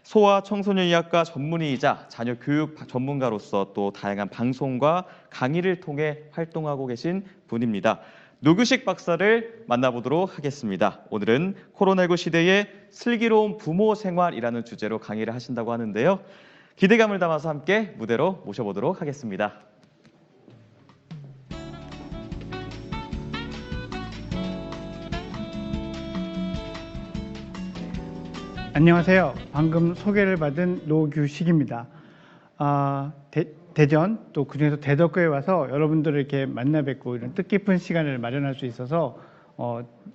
소아 청소년의학과 전문의이자 자녀 교육 전문가로서 또 다양한 방송과 강의를 통해 활동하고 계신 분입니다. 노규식 박사를 만나보도록 하겠습니다. 오늘은 코로나19 시대의 슬기로운 부모 생활이라는 주제로 강의를 하신다고 하는데요. 기대감을 담아서 함께 무대로 모셔보도록 하겠습니다. 안녕하세요. 방금 소개를 받은 노규식입니다. 대전 또 그중에서 대덕구에 와서 여러분들을 이렇게 만나 뵙고 이런 뜻깊은 시간을 마련할 수 있어서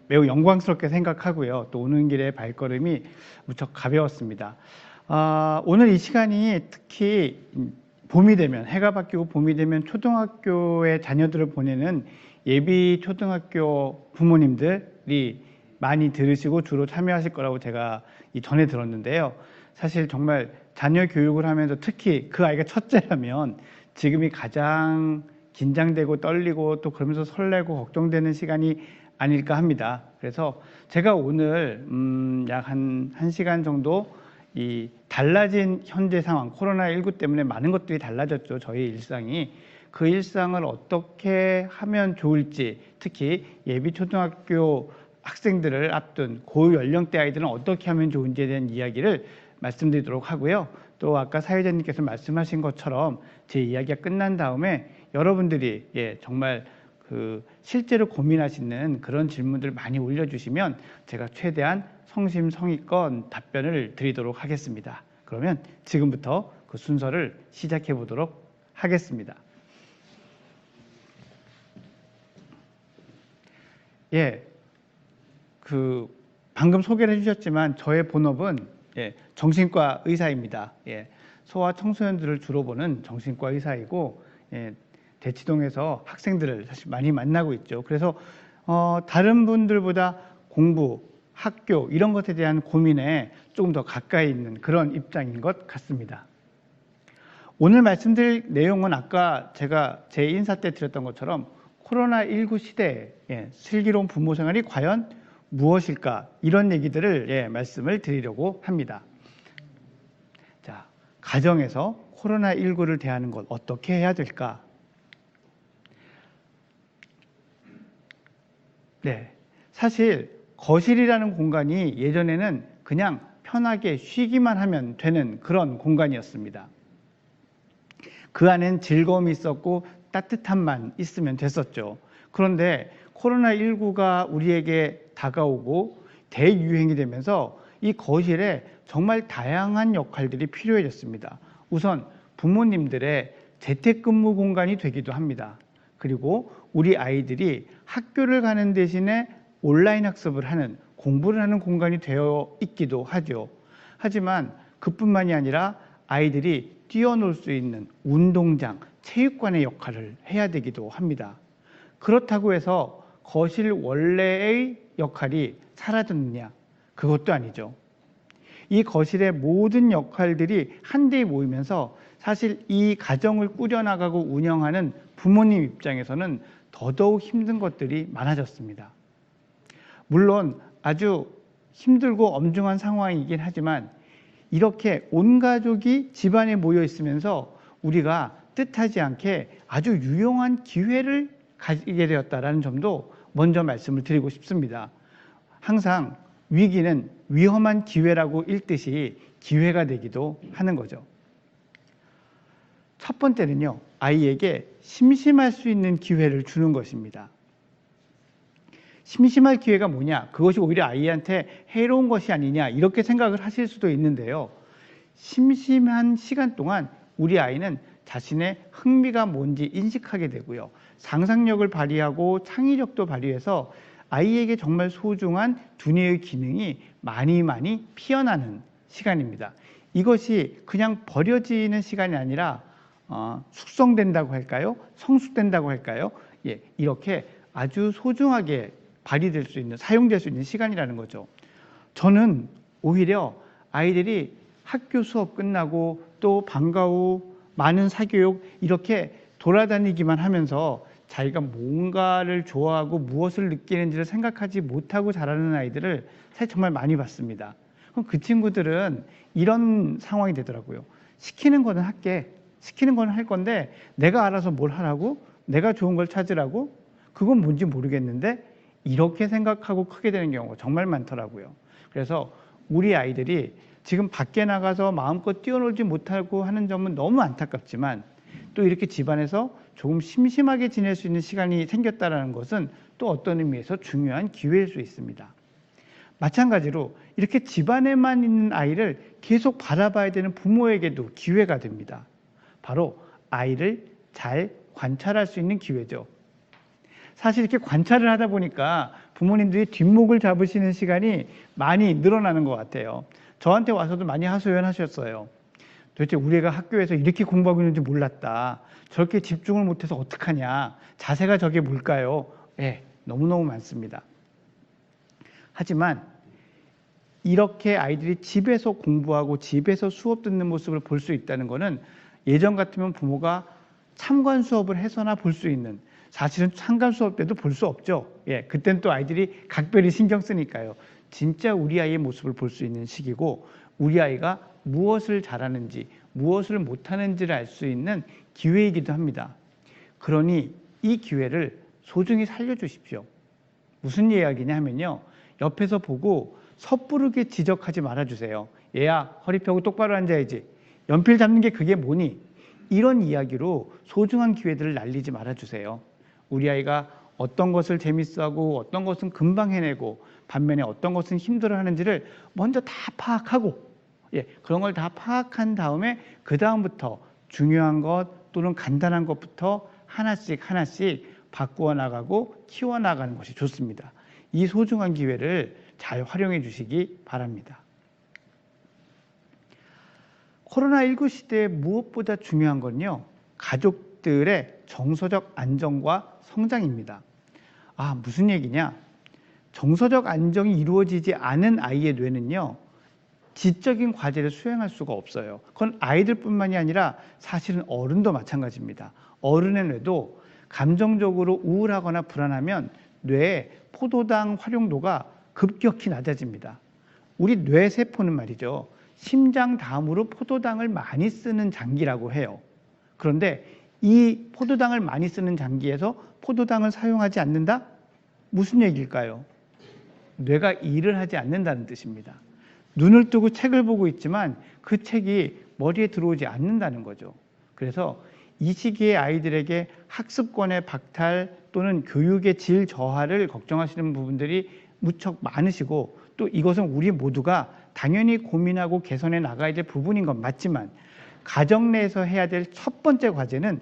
매우 영광스럽게 생각하고요. 또 오는 길의 발걸음이 무척 가벼웠습니다. 오늘 이 시간이 특히 봄이 되면, 해가 바뀌고 봄이 되면 초등학교에 자녀들을 보내는 예비 초등학교 부모님들이 많이 들으시고 주로 참여하실 거라고 제가 전에 들었는데요. 사실 정말 자녀 교육을 하면서 특히 그 아이가 첫째라면 지금이 가장 긴장되고 떨리고 또 그러면서 설레고 걱정되는 시간이 아닐까 합니다. 그래서 제가 오늘 약 한 1시간 정도 이 달라진 현재 상황, 코로나19 때문에 많은 것들이 달라졌죠. 저희 일상이. 그 일상을 어떻게 하면 좋을지, 특히 예비 초등학교 학생들을 앞둔 고연령대 아이들은 어떻게 하면 좋은지에 대한 이야기를 말씀드리도록 하고요. 또 아까 사회자님께서 말씀하신 것처럼 제 이야기가 끝난 다음에 여러분들이 정말 실제로 고민하시는 그런 질문들 많이 올려주시면 제가 최대한 성심성의껏 답변을 드리도록 하겠습니다. 그러면 지금부터 그 순서를 시작해 보도록 하겠습니다. 방금 소개를 해주셨지만 저의 본업은 정신과 의사입니다. 소아 청소년들을 주로 보는 정신과 의사이고 대치동에서 학생들을 사실 많이 만나고 있죠. 그래서 다른 분들보다 공부, 학교 이런 것에 대한 고민에 조금 더 가까이 있는 그런 입장인 것 같습니다. 오늘 말씀드릴 내용은 아까 제가 제 인사 때 드렸던 것처럼 코로나19 시대에 슬기로운 부모 생활이 과연 무엇일까, 이런 얘기들을 말씀을 드리려고 합니다. 자, 가정에서 코로나19를 대하는 것 어떻게 해야 될까? 사실 거실이라는 공간이 예전에는 그냥 편하게 쉬기만 하면 되는 그런 공간이었습니다. 그 안엔 즐거움이 있었고 따뜻함만 있으면 됐었죠. 그런데 코로나19가 우리에게 다가오고 대유행이 되면서 이 거실에 정말 다양한 역할들이 필요해졌습니다. 우선 부모님들의 재택근무 공간이 되기도 합니다. 그리고 우리 아이들이 학교를 가는 대신에 온라인 학습을 하는, 공부를 하는 공간이 되어 있기도 하죠. 하지만 그뿐만이 아니라 아이들이 뛰어놀 수 있는 운동장, 체육관의 역할을 해야 되기도 합니다. 그렇다고 해서 거실 원래의 역할이 사라졌느냐? 그것도 아니죠. 이 거실의 모든 역할들이 한데에 모이면서 사실 이 가정을 꾸려나가고 운영하는 부모님 입장에서는 더더욱 힘든 것들이 많아졌습니다. 물론 아주 힘들고 엄중한 상황이긴 하지만 이렇게 온 가족이 집안에 모여 있으면서 우리가 뜻하지 않게 아주 유용한 기회를 가지게 되었다는 점도 먼저 말씀을 드리고 싶습니다. 항상 위기는 위험한 기회라고 읽듯이 기회가 되기도 하는 거죠. 첫 번째는요, 아이에게 심심할 수 있는 기회를 주는 것입니다. 심심할 기회가 뭐냐? 그것이 오히려 아이한테 해로운 것이 아니냐? 이렇게 생각을 하실 수도 있는데요. 심심한 시간 동안 우리 아이는 자신의 흥미가 뭔지 인식하게 되고요. 상상력을 발휘하고 창의력도 발휘해서 아이에게 정말 소중한 두뇌의 기능이 많이 피어나는 시간입니다. 이것이 그냥 버려지는 시간이 아니라 숙성된다고 할까요? 성숙된다고 할까요? 이렇게 아주 소중하게 발휘될 수 있는, 사용될 수 있는 시간이라는 거죠. 저는 오히려 아이들이 학교 수업 끝나고 또 방과 후 많은 사교육 이렇게 돌아다니기만 하면서 자기가 뭔가를 좋아하고 무엇을 느끼는지를 생각하지 못하고 자라는 아이들을 사실 정말 많이 봤습니다. 그럼 그 친구들은 이런 상황이 되더라고요. 시키는 거는 할게. 시키는 거는 할 건데 내가 알아서 뭘 하라고? 내가 좋은 걸 찾으라고? 그건 뭔지 모르겠는데 이렇게 생각하고 크게 되는 경우가 정말 많더라고요. 그래서 우리 아이들이 지금 밖에 나가서 마음껏 뛰어놀지 못하고 하는 점은 너무 안타깝지만 또 이렇게 집안에서 조금 심심하게 지낼 수 있는 시간이 생겼다는 것은 또 어떤 의미에서 중요한 기회일 수 있습니다. 마찬가지로 이렇게 집안에만 있는 아이를 계속 바라봐야 되는 부모에게도 기회가 됩니다. 바로 아이를 잘 관찰할 수 있는 기회죠. 사실 이렇게 관찰을 하다 보니까 부모님들이 뒷목을 잡으시는 시간이 많이 늘어나는 것 같아요. 저한테 와서도 많이 하소연하셨어요. 도대체 우리 애가 학교에서 이렇게 공부하고 있는지 몰랐다. 저렇게 집중을 못해서 어떡하냐. 자세가 저게 뭘까요? 네, 너무너무 많습니다. 하지만 이렇게 아이들이 집에서 공부하고 집에서 수업 듣는 모습을 볼 수 있다는 것은 예전 같으면 부모가 참관 수업을 해서나 볼 수 있는, 사실은 참관 수업 때도 볼 수 없죠. 예, 그땐 또 아이들이 각별히 신경 쓰니까요. 진짜 우리 아이의 모습을 볼 수 있는 시기고 우리 아이가 무엇을 잘하는지 무엇을 못하는지를 알 수 있는 기회이기도 합니다. 그러니 이 기회를 소중히 살려주십시오. 무슨 이야기냐 하면요. 옆에서 보고 섣부르게 지적하지 말아주세요. 얘야 허리 펴고 똑바로 앉아야지. 연필 잡는 게 그게 뭐니? 이런 이야기로 소중한 기회들을 날리지 말아주세요. 우리 아이가 어떤 것을 재밌어하고 어떤 것은 금방 해내고 반면에 어떤 것은 힘들어하는지를 먼저 다 파악하고 그런 걸 다 파악한 다음에 그 다음부터 중요한 것 또는 간단한 것부터 하나씩 바꾸어 나가고 키워 나가는 것이 좋습니다. 이 소중한 기회를 잘 활용해 주시기 바랍니다. 코로나19 시대에 무엇보다 중요한 건요. 가족들의 정서적 안정과 성장입니다. 무슨 얘기냐? 정서적 안정이 이루어지지 않은 아이의 뇌는요. 지적인 과제를 수행할 수가 없어요. 그건 아이들뿐만이 아니라 사실은 어른도 마찬가지입니다. 어른의 뇌도 감정적으로 우울하거나 불안하면 뇌의 포도당 활용도가 급격히 낮아집니다. 우리 뇌세포는 말이죠. 심장 다음으로 포도당을 많이 쓰는 장기라고 해요. 그런데 이 포도당을 많이 쓰는 장기에서 포도당을 사용하지 않는다? 무슨 얘기일까요? 뇌가 일을 하지 않는다는 뜻입니다. 눈을 뜨고 책을 보고 있지만 그 책이 머리에 들어오지 않는다는 거죠. 그래서 이 시기에 아이들에게 학습권의 박탈 또는 교육의 질 저하를 걱정하시는 부분들이 무척 많으시고 또 이것은 우리 모두가 당연히 고민하고 개선해 나가야 될 부분인 건 맞지만 가정 내에서 해야 될 첫 번째 과제는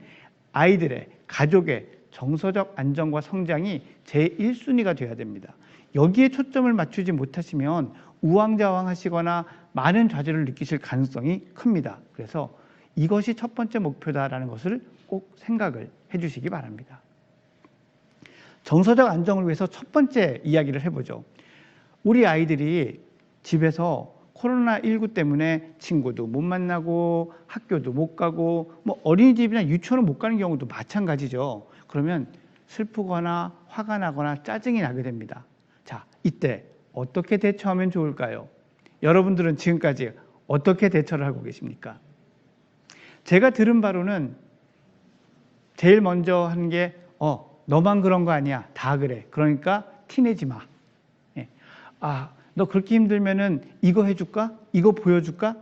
아이들의 가족의 정서적 안정과 성장이 제1순위가 되어야 됩니다. 여기에 초점을 맞추지 못하시면 우왕좌왕하시거나 많은 좌절을 느끼실 가능성이 큽니다. 그래서 이것이 첫 번째 목표다라는 것을 꼭 생각을 해주시기 바랍니다. 정서적 안정을 위해서 첫 번째 이야기를 해보죠. 우리 아이들이 집에서 코로나19 때문에 친구도 못 만나고 학교도 못 가고 어린이집이나 유치원을 못 가는 경우도 마찬가지죠. 그러면 슬프거나 화가 나거나 짜증이 나게 됩니다. 자, 이때 어떻게 대처하면 좋을까요? 여러분들은 지금까지 어떻게 대처를 하고 계십니까? 제가 들은 바로는 제일 먼저 하는 게 너만 그런 거 아니야. 다 그래. 그러니까 티내지 마. 너 그렇게 힘들면은 이거 해줄까? 이거 보여줄까?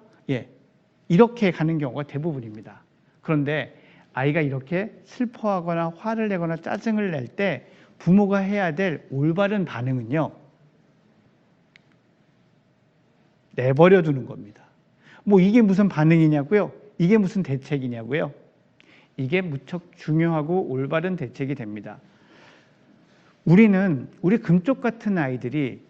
이렇게 가는 경우가 대부분입니다. 그런데 아이가 이렇게 슬퍼하거나 화를 내거나 짜증을 낼 때 부모가 해야 될 올바른 반응은요. 내버려 두는 겁니다. 이게 무슨 반응이냐고요? 이게 무슨 대책이냐고요? 이게 무척 중요하고 올바른 대책이 됩니다. 우리 금쪽 같은 아이들이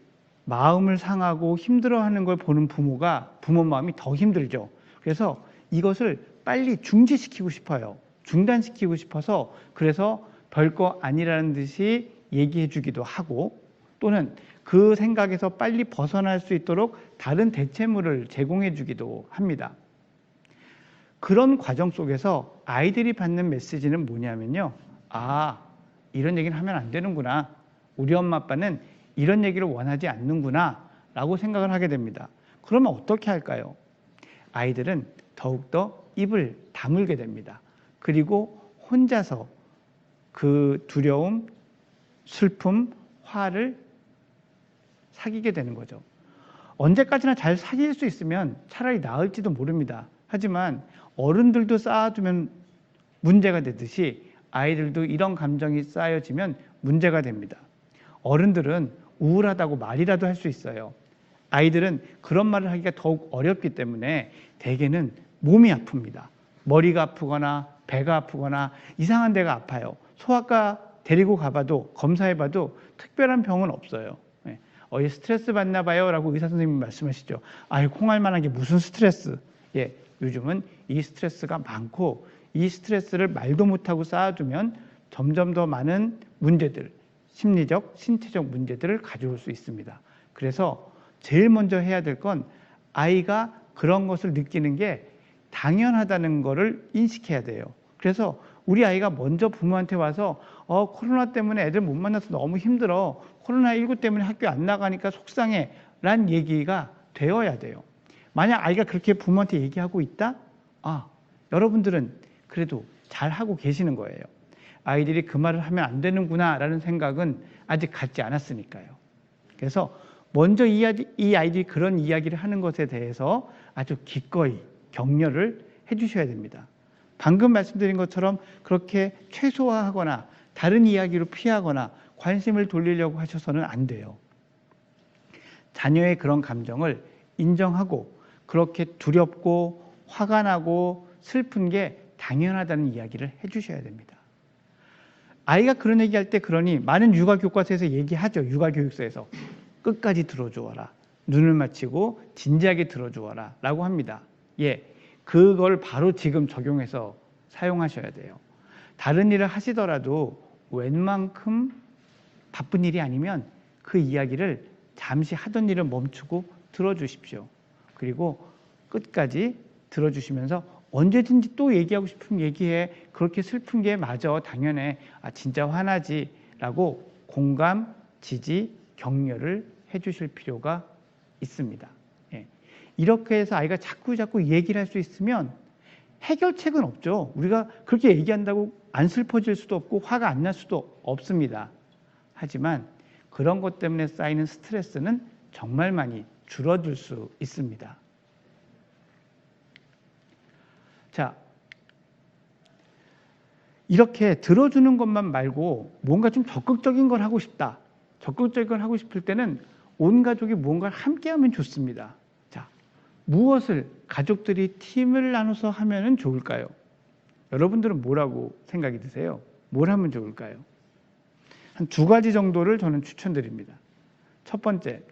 마음을 상하고 힘들어하는 걸 보는 부모 마음이 더 힘들죠. 그래서 이것을 빨리 중지시키고 싶어요. 중단시키고 싶어서 그래서 별거 아니라는 듯이 얘기해 주기도 하고 또는 그 생각에서 빨리 벗어날 수 있도록 다른 대체물을 제공해 주기도 합니다. 그런 과정 속에서 아이들이 받는 메시지는 뭐냐면요. 이런 얘기는 하면 안 되는구나. 우리 엄마 아빠는 이런 얘기를 원하지 않는구나 라고 생각을 하게 됩니다. 그러면 어떻게 할까요? 아이들은 더욱더 입을 다물게 됩니다. 그리고 혼자서 그 두려움, 슬픔, 화를 사귀게 되는 거죠. 언제까지나 잘 사귈 수 있으면 차라리 나을지도 모릅니다. 하지만 어른들도 쌓아두면 문제가 되듯이 아이들도 이런 감정이 쌓여지면 문제가 됩니다. 어른들은 우울하다고 말이라도 할 수 있어요. 아이들은 그런 말을 하기가 더욱 어렵기 때문에 대개는 몸이 아픕니다. 머리가 아프거나 배가 아프거나 이상한 데가 아파요. 소아과 데리고 가봐도 검사해봐도 특별한 병은 없어요. 스트레스 받나 봐요 라고 의사 선생님이 말씀하시죠. 콩할 만한 게 무슨 스트레스. 요즘은 이 스트레스가 많고 이 스트레스를 말도 못하고 쌓아두면 점점 더 많은 문제들, 심리적, 신체적 문제들을 가져올 수 있습니다. 그래서 제일 먼저 해야 될 건 아이가 그런 것을 느끼는 게 당연하다는 것을 인식해야 돼요. 그래서 우리 아이가 먼저 부모한테 와서 코로나 때문에 애들 못 만나서 너무 힘들어. 코로나19 때문에 학교 안 나가니까 속상해. 라는 얘기가 되어야 돼요. 만약 아이가 그렇게 부모한테 얘기하고 있다? 여러분들은 그래도 잘하고 계시는 거예요. 아이들이 그 말을 하면 안 되는구나 라는 생각은 아직 갖지 않았으니까요. 그래서 먼저 이 아이들이 그런 이야기를 하는 것에 대해서 아주 기꺼이 격려를 해주셔야 됩니다. 방금 말씀드린 것처럼 그렇게 최소화하거나 다른 이야기로 피하거나 관심을 돌리려고 하셔서는 안 돼요. 자녀의 그런 감정을 인정하고 그렇게 두렵고 화가 나고 슬픈 게 당연하다는 이야기를 해주셔야 됩니다. 아이가 그런 얘기할 때 그러니 많은 육아교과서에서 얘기하죠. 육아교육서에서 끝까지 들어주어라. 눈을 맞추고 진지하게 들어주어라 라고 합니다. 그걸 바로 지금 적용해서 사용하셔야 돼요. 다른 일을 하시더라도 웬만큼 바쁜 일이 아니면 그 이야기를 잠시 하던 일을 멈추고 들어주십시오. 그리고 끝까지 들어주시면서 언제든지 또 얘기하고 싶으면 얘기해. 그렇게 슬픈 게 맞아. 당연해. 진짜 화나지. 라고 공감, 지지, 격려를 해주실 필요가 있습니다. 이렇게 해서 아이가 자꾸 얘기를 할 수 있으면 해결책은 없죠. 우리가 그렇게 얘기한다고 안 슬퍼질 수도 없고 화가 안 날 수도 없습니다. 하지만 그런 것 때문에 쌓이는 스트레스는 정말 많이 줄어들 수 있습니다. 자, 이렇게 들어주는 것만 말고 뭔가 좀 적극적인 걸 하고 싶다. 적극적인 걸 하고 싶을 때는 온 가족이 뭔가를 함께 하면 좋습니다. 자, 무엇을 가족들이 팀을 나눠서 하면 좋을까요? 여러분들은 뭐라고 생각이 드세요? 뭘 하면 좋을까요? 한 2가지 정도를 저는 추천드립니다. 첫 번째,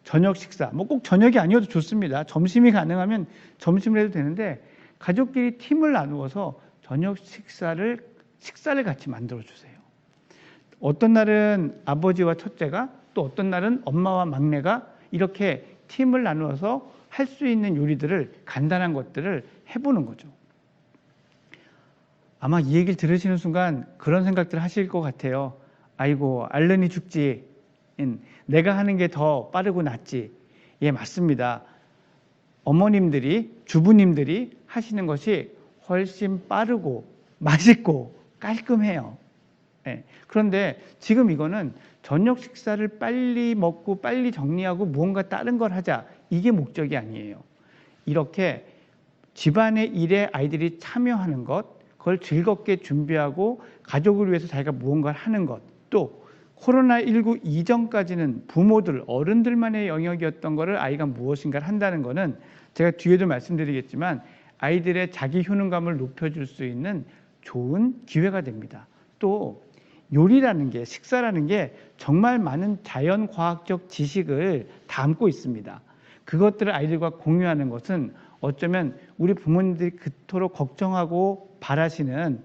저녁 식사. 꼭 저녁이 아니어도 좋습니다. 점심이 가능하면 점심을 해도 되는데 가족끼리 팀을 나누어서 저녁 식사를 같이 만들어 주세요. 어떤 날은 아버지와 첫째가 또 어떤 날은 엄마와 막내가 이렇게 팀을 나누어서 할 수 있는 요리들을 간단한 것들을 해보는 거죠. 아마 이 얘기를 들으시는 순간 그런 생각들 하실 것 같아요. 아이고 알른이 죽지. 내가 하는 게 더 빠르고 낫지. 맞습니다. 어머님들이 주부님들이 하시는 것이 훨씬 빠르고 맛있고 깔끔해요. 그런데 지금 이거는 저녁 식사를 빨리 먹고 빨리 정리하고 무언가 다른 걸 하자. 이게 목적이 아니에요. 이렇게 집안의 일에 아이들이 참여하는 것, 그걸 즐겁게 준비하고 가족을 위해서 자기가 무언가를 하는 것, 또 코로나19 이전까지는 부모들, 어른들만의 영역이었던 것을 아이가 무엇인가를 한다는 것은 제가 뒤에도 말씀드리겠지만 아이들의 자기 효능감을 높여줄 수 있는 좋은 기회가 됩니다. 또 요리라는 게, 식사라는 게 정말 많은 자연과학적 지식을 담고 있습니다. 그것들을 아이들과 공유하는 것은 어쩌면 우리 부모님들이 그토록 걱정하고 바라시는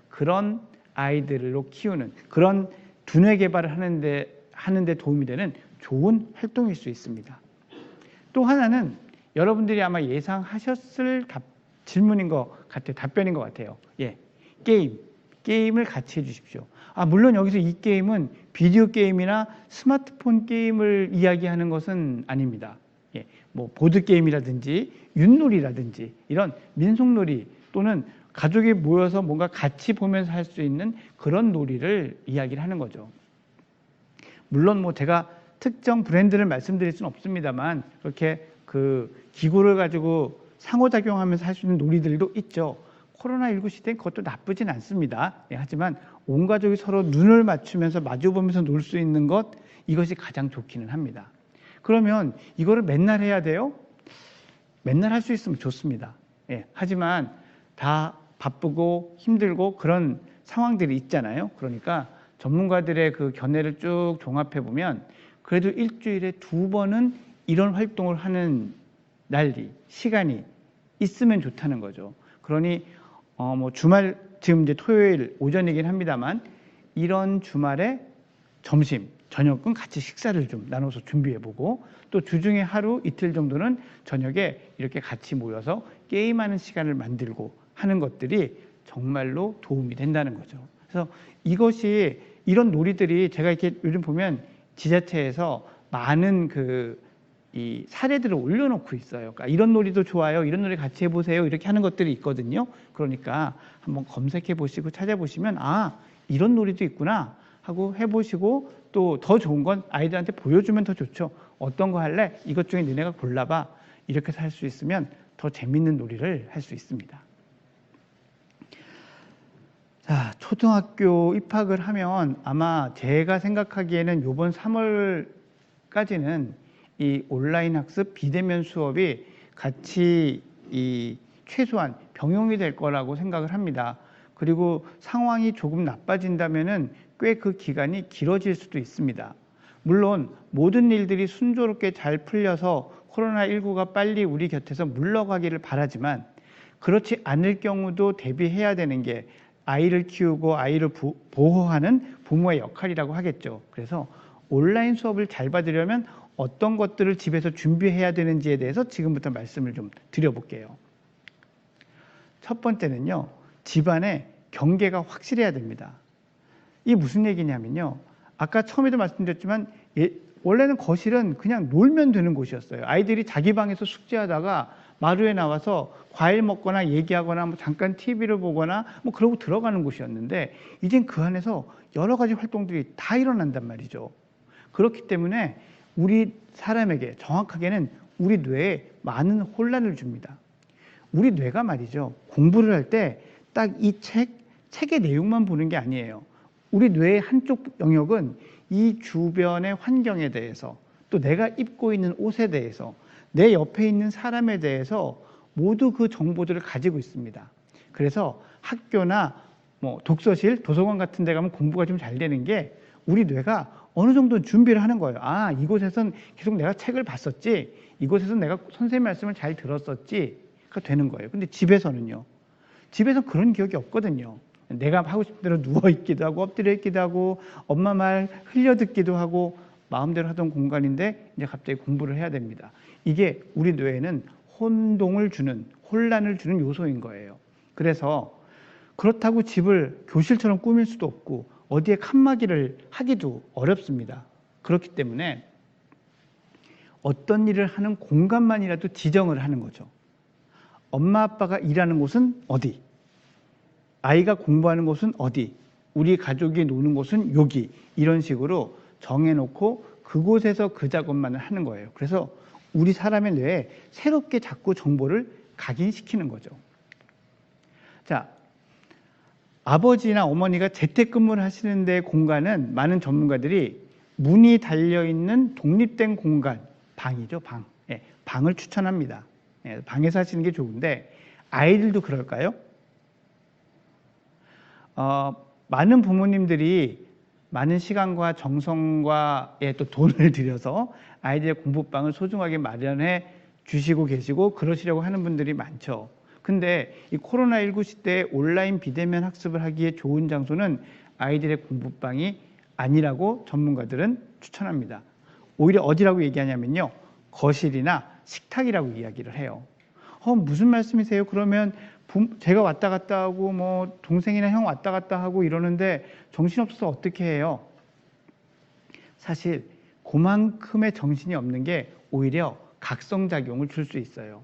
그런 아이들로 키우는, 그런 두뇌 개발을 하는데 도움이 되는 좋은 활동일 수 있습니다. 또 하나는 여러분들이 아마 예상하셨을 질문인 것 같아요. 답변인 것 같아요. 게임을 같이 해주십시오. 물론 여기서 이 게임은 비디오 게임이나 스마트폰 게임을 이야기하는 것은 아닙니다. 뭐 보드게임이라든지 윷놀이라든지 이런 민속놀이 또는 가족이 모여서 뭔가 같이 보면서 할 수 있는 그런 놀이를 이야기를 하는 거죠. 물론 뭐 제가 특정 브랜드를 말씀드릴 수는 없습니다만 그렇게 그 기구를 가지고 상호작용하면서 할 수 있는 놀이들도 있죠. 코로나19 시대엔 그것도 나쁘진 않습니다. 하지만 온 가족이 서로 눈을 맞추면서 마주보면서 놀 수 있는 것, 이것이 가장 좋기는 합니다. 그러면 이거를 맨날 해야 돼요? 맨날 할 수 있으면 좋습니다. 하지만 다 바쁘고 힘들고 그런 상황들이 있잖아요. 그러니까 전문가들의 그 견해를 쭉 종합해 보면 그래도 일주일에 2번은 이런 활동을 하는 날이, 시간이 있으면 좋다는 거죠. 그러니 뭐 주말, 지금 이제 토요일 오전이긴 합니다만 이런 주말에 점심, 저녁은 같이 식사를 좀 나눠서 준비해보고 또 주중에 하루 이틀 정도는 저녁에 이렇게 같이 모여서 게임하는 시간을 만들고 하는 것들이 정말로 도움이 된다는 거죠. 그래서 이것이 이런 놀이들이 제가 이렇게 요즘 보면 지자체에서 많은 이 사례들을 올려놓고 있어요. 그러니까 이런 놀이도 좋아요. 이런 놀이 같이 해보세요. 이렇게 하는 것들이 있거든요. 그러니까 한번 검색해 보시고 찾아보시면 아, 이런 놀이도 있구나 하고 해보시고 또 더 좋은 건 아이들한테 보여주면 더 좋죠. 어떤 거 할래? 이것 중에 너네가 골라봐. 이렇게 해서 할 수 있으면 더 재밌는 놀이를 할 수 있습니다. 자, 초등학교 입학을 하면 아마 제가 생각하기에는 이번 3월까지는 이 온라인 학습, 비대면 수업이 같이 최소한 병용이 될 거라고 생각을 합니다. 그리고 상황이 조금 나빠진다면은 꽤 그 기간이 길어질 수도 있습니다. 물론 모든 일들이 순조롭게 잘 풀려서 코로나19가 빨리 우리 곁에서 물러가기를 바라지만 그렇지 않을 경우도 대비해야 되는 게 아이를 키우고 아이를 보호하는 부모의 역할이라고 하겠죠. 그래서 온라인 수업을 잘 받으려면 어떤 것들을 집에서 준비해야 되는지에 대해서 지금부터 말씀을 좀 드려볼게요. 첫 번째는요, 집안에 경계가 확실해야 됩니다. 이게 무슨 얘기냐면요, 아까 처음에도 말씀드렸지만 원래는 거실은 그냥 놀면 되는 곳이었어요. 아이들이 자기 방에서 숙제하다가 마루에 나와서 과일 먹거나 얘기하거나 뭐 잠깐 TV를 보거나 뭐 그러고 들어가는 곳이었는데 이젠 그 안에서 여러 가지 활동들이 다 일어난단 말이죠. 그렇기 때문에 우리 사람에게 정확하게는 우리 뇌에 많은 혼란을 줍니다. 우리 뇌가 말이죠, 공부를 할 때 딱 이 책의 내용만 보는 게 아니에요. 우리 뇌의 한쪽 영역은 이 주변의 환경에 대해서 또 내가 입고 있는 옷에 대해서 내 옆에 있는 사람에 대해서 모두 그 정보들을 가지고 있습니다. 그래서 학교나 뭐 독서실, 도서관 같은 데 가면 공부가 좀 잘 되는 게 우리 뇌가 어느 정도 준비를 하는 거예요. 아, 이곳에선 계속 내가 책을 봤었지, 이곳에선 내가 선생님 말씀을 잘 들었었지가 되는 거예요. 근데 집에서는요, 집에서 그런 기억이 없거든요. 내가 하고 싶은 대로 누워있기도 하고 엎드려 있기도 하고 엄마 말 흘려듣기도 하고 마음대로 하던 공간인데 이제 갑자기 공부를 해야 됩니다. 이게 우리 뇌에는 혼동을 주는, 혼란을 주는 요소인 거예요. 그래서 그렇다고 집을 교실처럼 꾸밀 수도 없고 어디에 칸막이를 하기도 어렵습니다. 그렇기 때문에 어떤 일을 하는 공간만이라도 지정을 하는 거죠. 엄마 아빠가 일하는 곳은 어디, 아이가 공부하는 곳은 어디, 우리 가족이 노는 곳은 여기, 이런 식으로 정해놓고 그곳에서 그 작업만을 하는 거예요. 그래서 우리 사람의 뇌에 새롭게 자꾸 정보를 각인시키는 거죠. 자, 아버지나 어머니가 재택근무를 하시는 데 공간은 많은 전문가들이 문이 달려있는 독립된 공간, 방이죠, 방. 방을 추천합니다. 방에서 하시는 게 좋은데 아이들도 그럴까요? 많은 부모님들이 많은 시간과 정성과 또 돈을 들여서 아이들의 공부방을 소중하게 마련해 주시고 계시고 그러시려고 하는 분들이 많죠. 근데 이 코로나19 시대에 온라인 비대면 학습을 하기에 좋은 장소는 아이들의 공부방이 아니라고 전문가들은 추천합니다. 오히려 어디라고 얘기하냐면요, 거실이나 식탁이라고 이야기를 해요. 무슨 말씀이세요? 그러면 제가 왔다 갔다 하고 뭐 동생이나 형 왔다 갔다 하고 이러는데 정신없어서 어떻게 해요? 사실 그만큼의 정신이 없는 게 오히려 각성작용을 줄 수 있어요.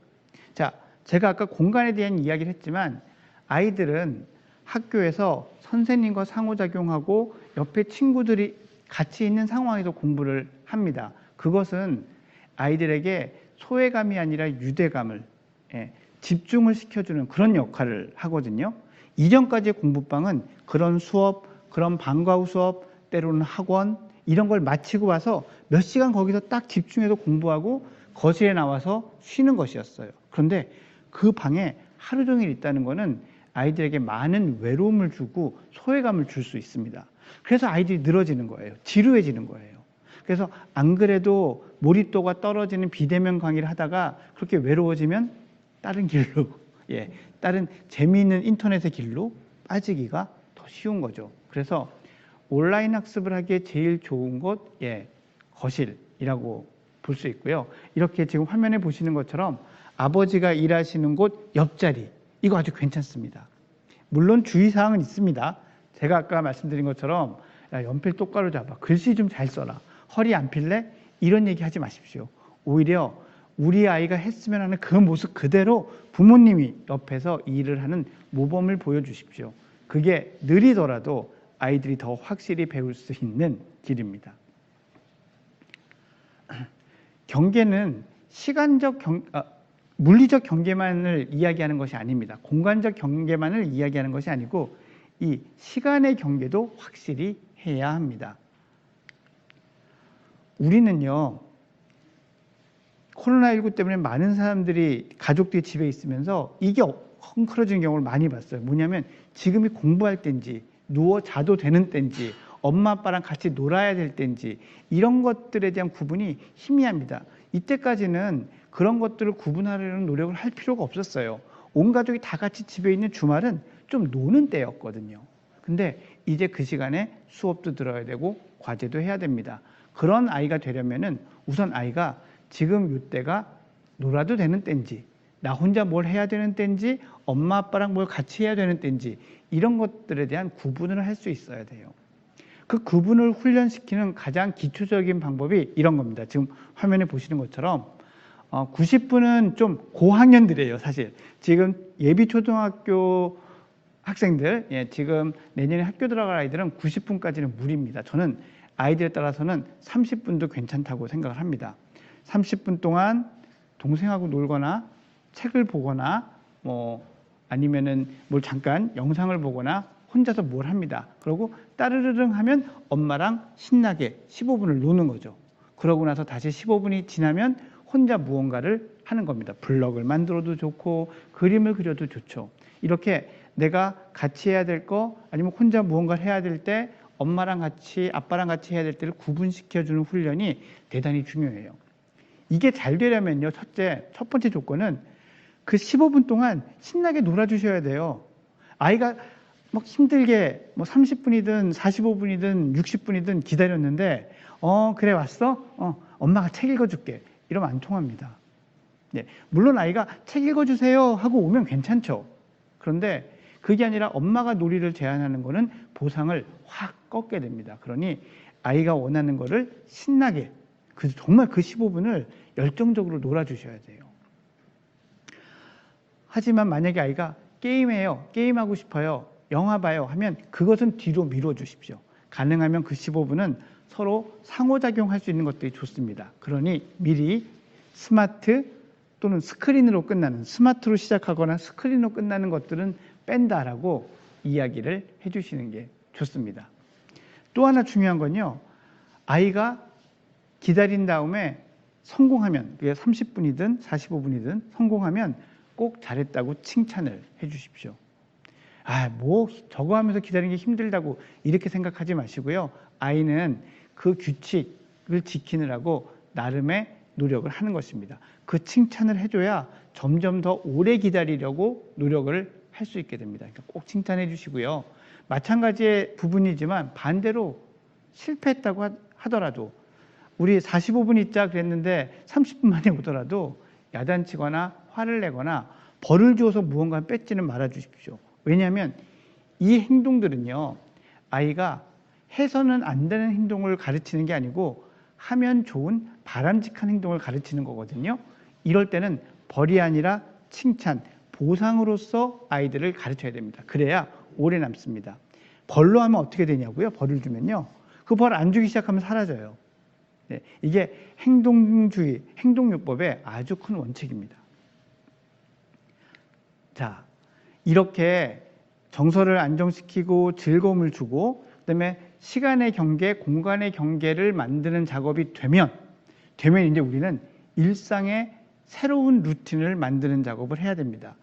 자, 제가 아까 공간에 대한 이야기를 했지만 아이들은 학교에서 선생님과 상호작용하고 옆에 친구들이 같이 있는 상황에서 공부를 합니다. 그것은 아이들에게 소외감이 아니라 유대감을, 집중을 시켜주는 그런 역할을 하거든요. 이전까지의 공부방은 그런 수업, 그런 방과 후 수업, 때로는 학원 이런 걸 마치고 와서 몇 시간 거기서 딱 집중해서 공부하고 거실에 나와서 쉬는 것이었어요. 그런데 그 방에 하루 종일 있다는 것은 아이들에게 많은 외로움을 주고 소외감을 줄 수 있습니다. 그래서 아이들이 늘어지는 거예요. 지루해지는 거예요. 그래서 안 그래도 몰입도가 떨어지는 비대면 강의를 하다가 그렇게 외로워지면 다른 길로, 다른 재미있는 인터넷의 길로 빠지기가 더 쉬운 거죠. 그래서 온라인 학습을 하기에 제일 좋은 곳, 거실이라고 볼 수 있고요. 이렇게 지금 화면에 보시는 것처럼 아버지가 일하시는 곳 옆자리, 이거 아주 괜찮습니다. 물론 주의사항은 있습니다. 제가 아까 말씀드린 것처럼 야, 연필 똑바로 잡아, 글씨 좀 잘 써라, 허리 안 필래? 이런 얘기 하지 마십시오. 오히려 우리 아이가 했으면 하는 그 모습 그대로 부모님이 옆에서 일을 하는 모범을 보여주십시오. 그게 느리더라도 아이들이 더 확실히 배울 수 있는 길입니다. 경계는 물리적 경계만을 이야기하는 것이 아닙니다. 공간적 경계만을 이야기하는 것이 아니고 이 시간의 경계도 확실히 해야 합니다. 우리는요, 코로나19 때문에 많은 사람들이, 가족들이 집에 있으면서 이게 헝클어진 경우를 많이 봤어요. 뭐냐면 지금이 공부할 때인지 누워 자도 되는 때인지 엄마 아빠랑 같이 놀아야 될 때인지 이런 것들에 대한 구분이 희미합니다. 이때까지는 그런 것들을 구분하려는 노력을 할 필요가 없었어요. 온 가족이 다 같이 집에 있는 주말은 좀 노는 때였거든요. 근데 이제 그 시간에 수업도 들어야 되고 과제도 해야 됩니다. 그런 아이가 되려면은 우선 아이가 지금 이때가 놀아도 되는 때인지, 나 혼자 뭘 해야 되는 때인지, 엄마 아빠랑 뭘 같이 해야 되는 때인지 이런 것들에 대한 구분을 할 수 있어야 돼요. 그 구분을 훈련시키는 가장 기초적인 방법이 이런 겁니다. 지금 화면에 보시는 것처럼 90분은 좀 고학년들이에요, 사실. 지금 예비 초등학교 학생들, 지금 내년에 학교 들어갈 아이들은 90분까지는 무리입니다. 저는 아이들에 따라서는 30분도 괜찮다고 생각을 합니다. 30분 동안 동생하고 놀거나 책을 보거나 아니면은 뭘 잠깐 영상을 보거나 혼자서 뭘 합니다. 그러고 따르르릉 하면 엄마랑 신나게 15분을 노는 거죠. 그러고 나서 다시 15분이 지나면 혼자 무언가를 하는 겁니다. 블럭을 만들어도 좋고 그림을 그려도 좋죠. 이렇게 내가 같이 해야 될 거 아니면 혼자 무언가를 해야 될 때 엄마랑 같이 아빠랑 같이 해야 될 때를 구분시켜주는 훈련이 대단히 중요해요. 이게 잘 되려면요, 첫 번째 조건은 그 15분 동안 신나게 놀아주셔야 돼요. 아이가 막 힘들게 30분이든 45분이든 60분이든 기다렸는데 그래 왔어? 엄마가 책 읽어줄게. 이러면 안 통합니다. 물론 아이가 책 읽어주세요 하고 오면 괜찮죠. 그런데 그게 아니라 엄마가 놀이를 제안하는 거는 보상을 확 꺾게 됩니다. 그러니 아이가 원하는 거를 신나게 정말 그 15분을 열정적으로 놀아주셔야 돼요. 하지만 만약에 아이가 게임해요, 게임하고 싶어요, 영화 봐요 하면 그것은 뒤로 밀어주십시오. 가능하면 그 15분은 서로 상호작용할 수 있는 것들이 좋습니다. 그러니 미리 스마트 또는 스크린으로 끝나는, 스마트로 시작하거나 스크린으로 끝나는 것들은 뺀다라고 이야기를 해주시는 게 좋습니다. 또 하나 중요한 건요, 아이가 기다린 다음에 성공하면, 그게 30분이든 45분이든 성공하면 꼭 잘했다고 칭찬을 해주십시오. 저거 하면서 기다리는 게 힘들다고 이렇게 생각하지 마시고요. 아이는 그 규칙을 지키느라고 나름의 노력을 하는 것입니다. 그 칭찬을 해줘야 점점 더 오래 기다리려고 노력을 할 수 있게 됩니다. 그러니까 꼭 칭찬해 주시고요. 마찬가지의 부분이지만 반대로 실패했다고 하더라도 우리 45분 있자 그랬는데 30분 만에 오더라도 야단치거나 화를 내거나 벌을 주어서 무언가 뺏지는 말아 주십시오. 왜냐하면 이 행동들은요, 아이가 해서는 안 되는 행동을 가르치는 게 아니고 하면 좋은 바람직한 행동을 가르치는 거거든요. 이럴 때는 벌이 아니라 칭찬, 보상으로서 아이들을 가르쳐야 됩니다. 그래야 오래 남습니다. 벌로 하면 어떻게 되냐고요? 벌을 주면요. 그 벌 안 주기 시작하면 사라져요. 네, 이게 행동주의, 행동요법의 아주 큰 원칙입니다. 자, 이렇게 정서를 안정시키고 즐거움을 주고 그다음에 시간의 경계, 공간의 경계를 만드는 작업이 되면 이제 우리는 일상의 새로운 루틴을 만드는 작업을 해야 됩니다.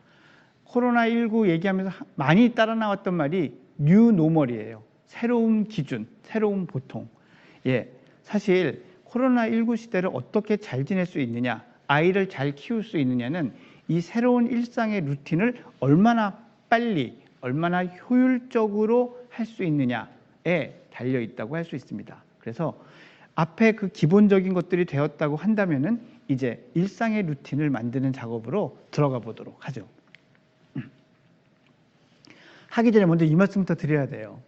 코로나19 얘기하면서 많이 따라 나왔던 말이 뉴 노멀이에요. 새로운 기준, 새로운 보통. 예, 사실 코로나19 시대를 어떻게 잘 지낼 수 있느냐, 아이를 잘 키울 수 있느냐는 이 새로운 일상의 루틴을 얼마나 빨리, 얼마나 효율적으로 할 수 있느냐에 달려 있다고 할 수 있습니다. 그래서 앞에 그 기본적인 것들이 되었다고 한다면은 이제 일상의 루틴을 만드는 작업으로 들어가 보도록 하죠. 하기 전에 먼저 이 말씀부터 드려야 돼요.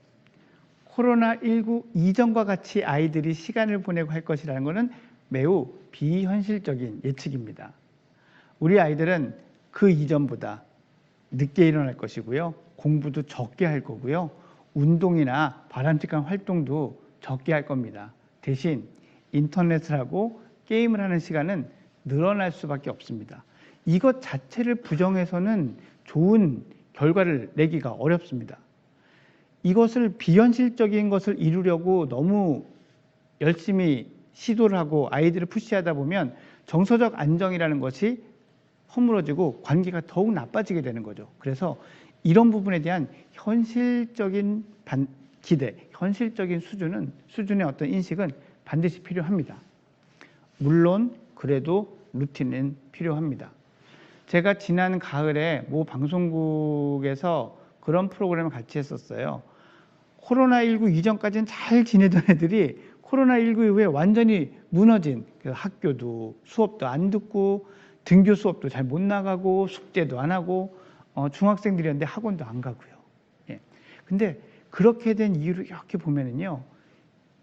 코로나19 이전과 같이 아이들이 시간을 보내고 할 것이라는 것은 매우 비현실적인 예측입니다. 우리 아이들은 그 이전보다 늦게 일어날 것이고요. 공부도 적게 할 거고요. 운동이나 바람직한 활동도 적게 할 겁니다. 대신 인터넷을 하고 게임을 하는 시간은 늘어날 수밖에 없습니다. 이것 자체를 부정해서는 좋은 결과를 내기가 어렵습니다. 이것을 비현실적인 것을 이루려고 너무 열심히 시도를 하고 아이들을 푸시하다 보면 정서적 안정이라는 것이 허물어지고 관계가 더욱 나빠지게 되는 거죠. 그래서 이런 부분에 대한 현실적인 기대, 현실적인 수준의 어떤 인식은 반드시 필요합니다. 물론 그래도 루틴은 필요합니다. 제가 지난 가을에 모 방송국에서 그런 프로그램을 같이 했었어요. 코로나19 이전까지는 잘 지내던 애들이 코로나19 이후에 완전히 무너진, 그 학교도 수업도 안 듣고 등교 수업도 잘 못 나가고 숙제도 안 하고 중학생들이었는데 학원도 안 가고요. 예. 근데 그렇게 된 이유를 이렇게 보면은요,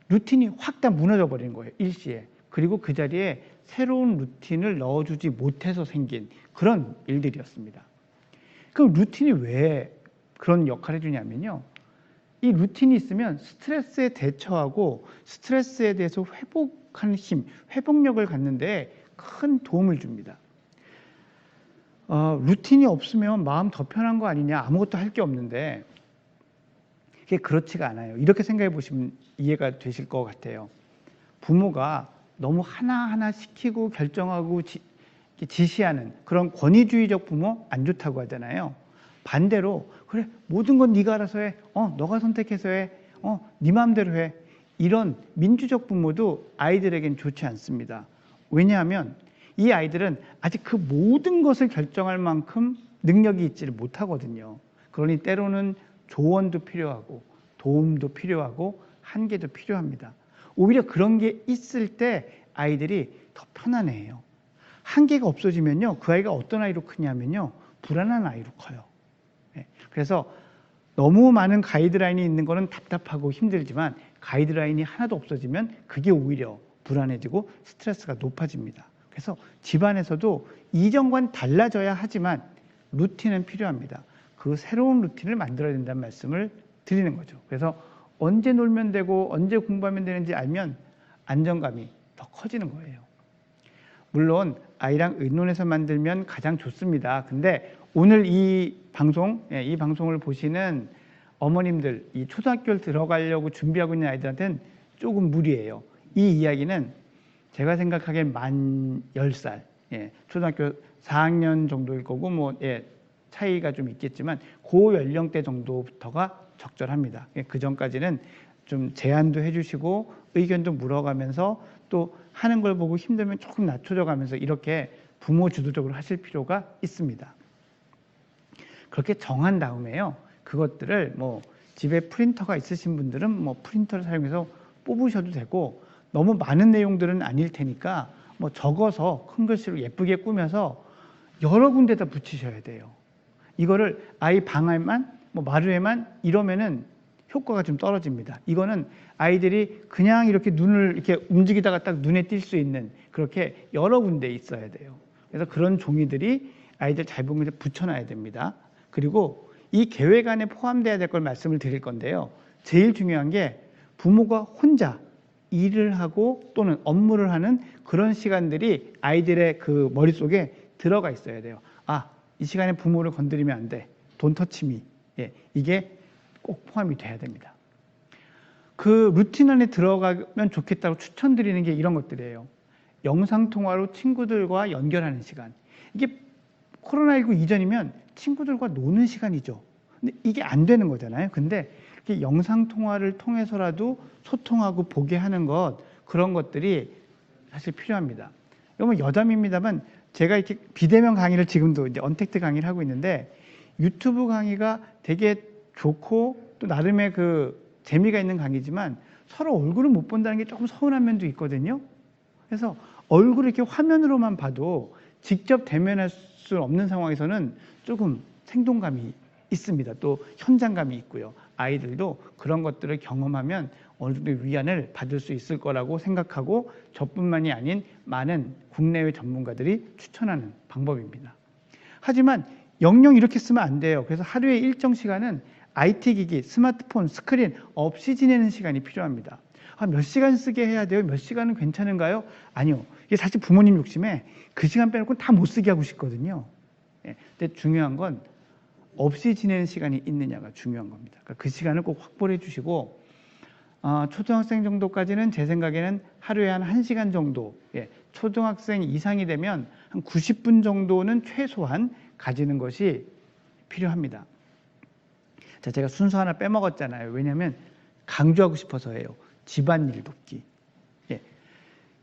루틴이 확 다 무너져 버린 거예요, 일시에. 그리고 그 자리에 새로운 루틴을 넣어주지 못해서 생긴 그런 일들이었습니다. 그럼 루틴이 왜 그런 역할을 해주냐면요, 이 루틴이 있으면 스트레스에 대처하고 스트레스에 대해서 회복하는 힘, 회복력을 갖는데 큰 도움을 줍니다. 루틴이 없으면 마음 더 편한 거 아니냐, 아무것도 할 게 없는데 이게 그렇지가 않아요. 이렇게 생각해 보시면 이해가 되실 것 같아요. 부모가 너무 하나하나 시키고 결정하고 지시하는 그런 권위주의적 부모 안 좋다고 하잖아요. 반대로 그래, 모든 건 네가 알아서 해, 너가 선택해서 해, 네 마음대로 해, 이런 민주적 부모도 아이들에겐 좋지 않습니다. 왜냐하면 이 아이들은 아직 그 모든 것을 결정할 만큼 능력이 있지를 못하거든요. 그러니 때로는 조언도 필요하고 도움도 필요하고 한계도 필요합니다. 오히려 그런 게 있을 때 아이들이 더 편안해요. 한계가 없어지면요, 그 아이가 어떤 아이로 크냐면요, 불안한 아이로 커요. 그래서 너무 많은 가이드라인이 있는 거는 답답하고 힘들지만 가이드라인이 하나도 없어지면 그게 오히려 불안해지고 스트레스가 높아집니다. 그래서 집안에서도 이전과는 달라져야 하지만 루틴은 필요합니다. 그 새로운 루틴을 만들어야 된다는 말씀을 드리는 거죠. 그래서 언제 놀면 되고 언제 공부하면 되는지 알면 안정감이 더 커지는 거예요. 물론 아이랑 의논해서 만들면 가장 좋습니다. 근데 오늘 이 방송을 보시는 어머님들, 이 초등학교를 들어가려고 준비하고 있는 아이들한테는 조금 무리예요. 이 이야기는 제가 생각하기엔 만 10살, 초등학교 4학년 정도일 거고 차이가 좀 있겠지만 그 연령대 정도부터가 적절합니다. 그 전까지는 좀 제안도 해주시고 의견도 물어가면서 또 하는 걸 보고 힘들면 조금 낮춰져 가면서 이렇게 부모 주도적으로 하실 필요가 있습니다. 그렇게 정한 다음에요, 그것들을 집에 프린터가 있으신 분들은 프린터를 사용해서 뽑으셔도 되고, 너무 많은 내용들은 아닐 테니까 적어서 큰 글씨로 예쁘게 꾸며서 여러 군데다 붙이셔야 돼요. 이거를 아이 방에만 마루에만 이러면은 효과가 좀 떨어집니다. 이거는 아이들이 그냥 이렇게 눈을 이렇게 움직이다가 딱 눈에 띌 수 있는 그렇게 여러 군데 있어야 돼요. 그래서 그런 종이들이 아이들 잘 보면 붙여놔야 됩니다. 그리고 이 계획 안에 포함돼야 될 걸 말씀을 드릴 건데요. 제일 중요한 게 부모가 혼자 일을 하고 또는 업무를 하는 그런 시간들이 아이들의 그 머릿속에 들어가 있어야 돼요. 아, 이 시간에 부모를 건드리면 안 돼. Don't touch me. 예, 이게 꼭 포함이 돼야 됩니다. 그 루틴 안에 들어가면 좋겠다고 추천드리는 게 이런 것들이에요. 영상통화로 친구들과 연결하는 시간. 이게 코로나19 이전이면 친구들과 노는 시간이죠. 근데 이게 안 되는 거잖아요. 근데 이렇게 영상통화를 통해서라도 소통하고 보게 하는 것, 그런 것들이 사실 필요합니다. 여러분, 여담입니다만 제가 이렇게 비대면 강의를 지금도 이제 언택트 강의를 하고 있는데 유튜브 강의가 되게 좋고 또 나름의 그 재미가 있는 강의지만 서로 얼굴을 못 본다는 게 조금 서운한 면도 있거든요. 그래서 얼굴을 이렇게 화면으로만 봐도 직접 대면할 수 없는 상황에서는 조금 생동감이 있습니다. 또 현장감이 있고요. 아이들도 그런 것들을 경험하면 어느 정도 위안을 받을 수 있을 거라고 생각하고 저뿐만이 아닌 많은 국내외 전문가들이 추천하는 방법입니다. 하지만 영영 이렇게 쓰면 안 돼요. 그래서 하루의 일정 시간은 IT 기기, 스마트폰, 스크린 없이 지내는 시간이 필요합니다. 몇 시간 쓰게 해야 돼요? 몇 시간은 괜찮은가요? 아니요. 이게 사실 부모님 욕심에 그 시간 빼놓고 다 못 쓰게 하고 싶거든요. 예, 근데 중요한 건 없이 지내는 시간이 있느냐가 중요한 겁니다. 그러니까 그 시간을 꼭 확보해 주시고 초등학생 정도까지는 제 생각에는 하루에 한 1시간 정도, 예, 초등학생 이상이 되면 한 90분 정도는 최소한 가지는 것이 필요합니다. 자, 제가 순서 하나 빼먹었잖아요. 왜냐하면 강조하고 싶어서예요. 집안일 돕기. 예,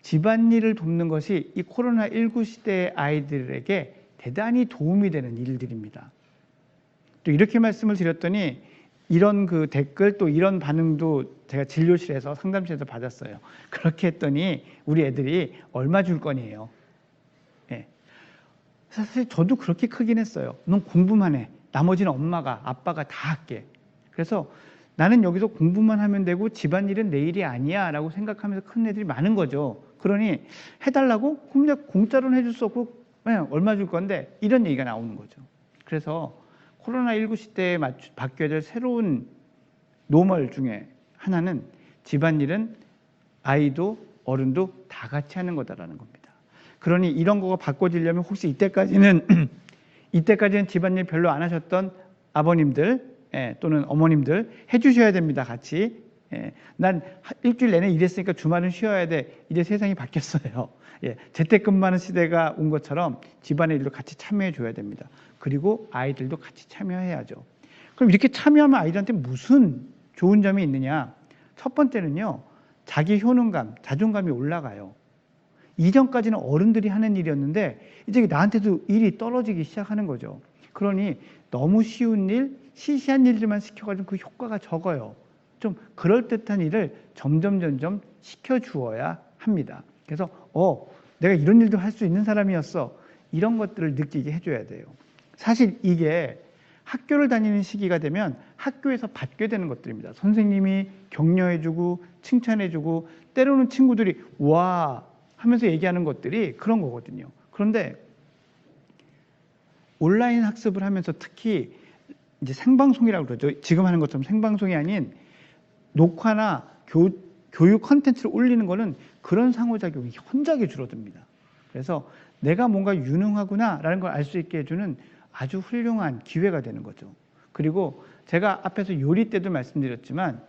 집안일을 돕는 것이 이 코로나19 시대의 아이들에게 대단히 도움이 되는 일들입니다. 또 이렇게 말씀을 드렸더니 이런 그 댓글 또 이런 반응도 제가 진료실에서 상담실에서 받았어요. 그렇게 했더니 우리 애들이 얼마 줄 거니에요. 예. 사실 저도 그렇게 크긴 했어요. 넌 공부만 해. 나머지는 엄마가 아빠가 다 할게. 그래서 나는 여기서 공부만 하면 되고 집안일은 내 일이 아니야 라고 생각하면서 큰 애들이 많은 거죠. 그러니 해달라고? 그럼 공짜로는 해줄 수 없고 그냥 얼마 줄 건데 이런 얘기가 나오는 거죠. 그래서 코로나19 시대에 바뀌어야 될 새로운 노멀 중에 하나는 집안일은 아이도 어른도 다 같이 하는 거다라는 겁니다. 그러니 이런 거가 바꿔지려면 혹시 이때까지는 집안일 별로 안 하셨던 아버님들, 예, 또는 어머님들 해주셔야 됩니다. 같이. 예, 난 일주일 내내 일했으니까 주말은 쉬어야 돼. 이제 세상이 바뀌었어요. 예, 재택근무하는 시대가 온 것처럼 집안의 일도 같이 참여해 줘야 됩니다. 그리고 아이들도 같이 참여해야죠. 그럼 이렇게 참여하면 아이들한테 무슨 좋은 점이 있느냐? 첫 번째는요, 자기 효능감, 자존감이 올라가요. 이전까지는 어른들이 하는 일이었는데 이제 나한테도 일이 떨어지기 시작하는 거죠. 그러니 너무 쉬운 일, 시시한 일들만 시켜가지고 그 효과가 적어요. 좀 그럴듯한 일을 점점 시켜주어야 합니다. 그래서 내가 이런 일도 할 수 있는 사람이었어. 이런 것들을 느끼게 해줘야 돼요. 사실 이게 학교를 다니는 시기가 되면 학교에서 받게 되는 것들입니다. 선생님이 격려해주고 칭찬해주고 때로는 친구들이 와 하면서 얘기하는 것들이 그런 거거든요. 그런데 온라인 학습을 하면서 특히 이제 생방송이라고 그러죠. 지금 하는 것처럼 생방송이 아닌 녹화나 교육 컨텐츠를 올리는 거는 그런 상호작용이 현저하게 줄어듭니다. 그래서 내가 뭔가 유능하구나라는 걸 알 수 있게 해주는 아주 훌륭한 기회가 되는 거죠. 그리고 제가 앞에서 요리 때도 말씀드렸지만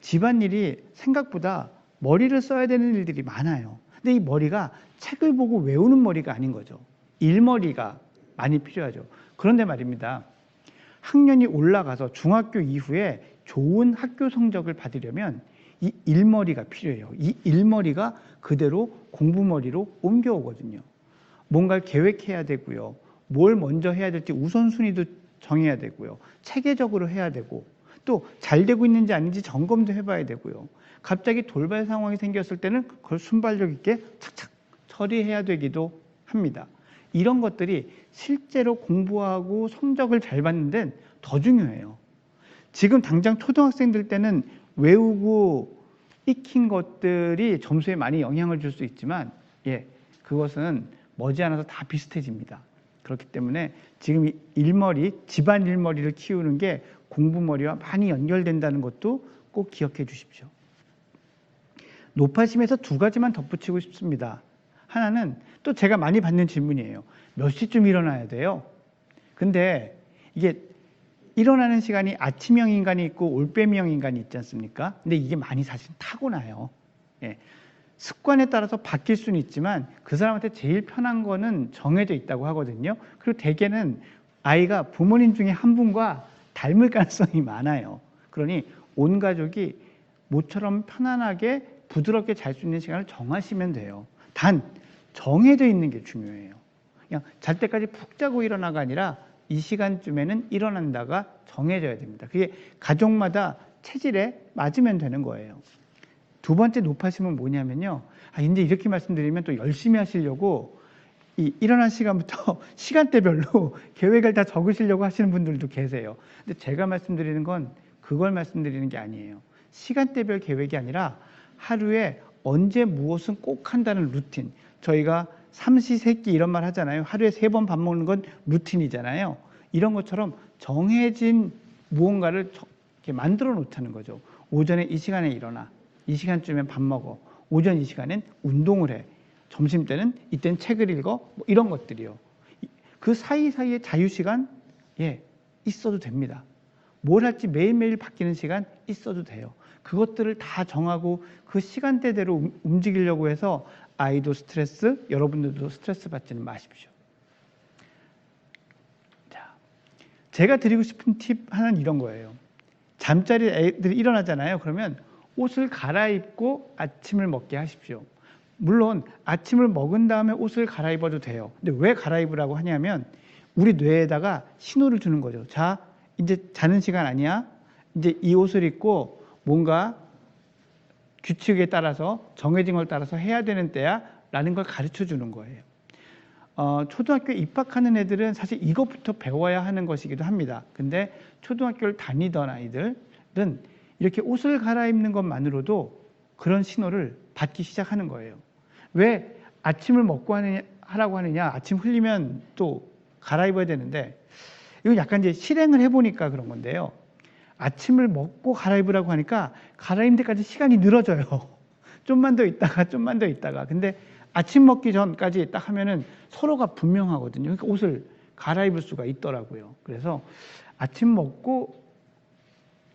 집안일이 생각보다 머리를 써야 되는 일들이 많아요. 근데 이 머리가 책을 보고 외우는 머리가 아닌 거죠. 일머리가 많이 필요하죠. 그런데 말입니다. 학년이 올라가서 중학교 이후에 좋은 학교 성적을 받으려면 이 일머리가 필요해요. 이 일머리가 그대로 공부머리로 옮겨오거든요. 뭔가를 계획해야 되고요. 뭘 먼저 해야 될지 우선순위도 정해야 되고요. 체계적으로 해야 되고 또 잘 되고 있는지 아닌지 점검도 해봐야 되고요. 갑자기 돌발 상황이 생겼을 때는 그걸 순발력 있게 착착 처리해야 되기도 합니다. 이런 것들이 실제로 공부하고 성적을 잘 받는 데는 더 중요해요. 지금 당장 초등학생들 때는 외우고 익힌 것들이 점수에 많이 영향을 줄 수 있지만 그것은 머지않아서 다 비슷해집니다. 그렇기 때문에 지금 일머리, 집안 일머리를 키우는 게 공부머리와 많이 연결된다는 것도 꼭 기억해 주십시오. 노파심에서 두 가지만 덧붙이고 싶습니다. 하나는 또 제가 많이 받는 질문이에요. 몇 시쯤 일어나야 돼요? 근데 이게 일어나는 시간이 아침형 인간이 있고 올빼미형 인간이 있지 않습니까? 근데 이게 많이 사실 타고나요. 예. 습관에 따라서 바뀔 수는 있지만 그 사람한테 제일 편한 거는 정해져 있다고 하거든요. 그리고 대개는 아이가 부모님 중에 한 분과 닮을 가능성이 많아요. 그러니 온 가족이 모처럼 편안하게 부드럽게 잘 수 있는 시간을 정하시면 돼요. 단 정해져 있는 게 중요해요. 그냥 잘 때까지 푹 자고 일어나가 아니라 이 시간쯤에는 일어난다가 정해져야 됩니다. 그게 가족마다 체질에 맞으면 되는 거예요. 두 번째 노파심은 뭐냐면요. 이제 이렇게 말씀드리면 또 열심히 하시려고 일어난 시간부터 시간대별로 계획을 다 적으시려고 하시는 분들도 계세요. 근데 제가 말씀드리는 건 그걸 말씀드리는 게 아니에요. 시간대별 계획이 아니라 하루에 언제 무엇은 꼭 한다는 루틴. 저희가 삼시세끼 이런 말 하잖아요. 하루에 3번 밥 먹는 건 루틴이잖아요. 이런 것처럼 정해진 무언가를 이렇게 만들어 놓자는 거죠. 오전에 이 시간에 일어나. 이 시간쯤엔 밥 먹어. 오전 이 시간엔 운동을 해. 점심 때는 이때는 책을 읽어. 뭐 이런 것들이요. 그 사이사이에 자유시간 있어도 됩니다. 뭘 할지 매일매일 바뀌는 시간 있어도 돼요. 그것들을 다 정하고 그 시간대대로 움직이려고 해서 아이도 스트레스, 여러분들도 스트레스 받지는 마십시오. 자, 제가 드리고 싶은 팁 하나는 이런 거예요. 잠자리 애들이 일어나잖아요. 그러면 옷을 갈아입고 아침을 먹게 하십시오. 물론 아침을 먹은 다음에 옷을 갈아입어도 돼요. 근데 왜 갈아입으라고 하냐면 우리 뇌에다가 신호를 주는 거죠. 자, 이제 자는 시간 아니야? 이제 이 옷을 입고 뭔가 규칙에 따라서 정해진 걸 따라서 해야 되는 때야 라는 걸 가르쳐 주는 거예요. 초등학교에 입학하는 애들은 사실 이것부터 배워야 하는 것이기도 합니다. 근데 초등학교를 다니던 아이들은 이렇게 옷을 갈아입는 것만으로도 그런 신호를 받기 시작하는 거예요. 왜 아침을 먹고 하라고 하느냐? 아침 흘리면 또 갈아입어야 되는데 이거 약간 이제 실행을 해보니까 그런 건데요. 아침을 먹고 갈아입으라고 하니까 갈아입는 데까지 시간이 늘어져요. 좀만 더 있다가 좀만 더 있다가. 근데 아침 먹기 전까지 딱 하면은 서로가 분명하거든요. 그러니까 옷을 갈아입을 수가 있더라고요. 그래서 아침 먹고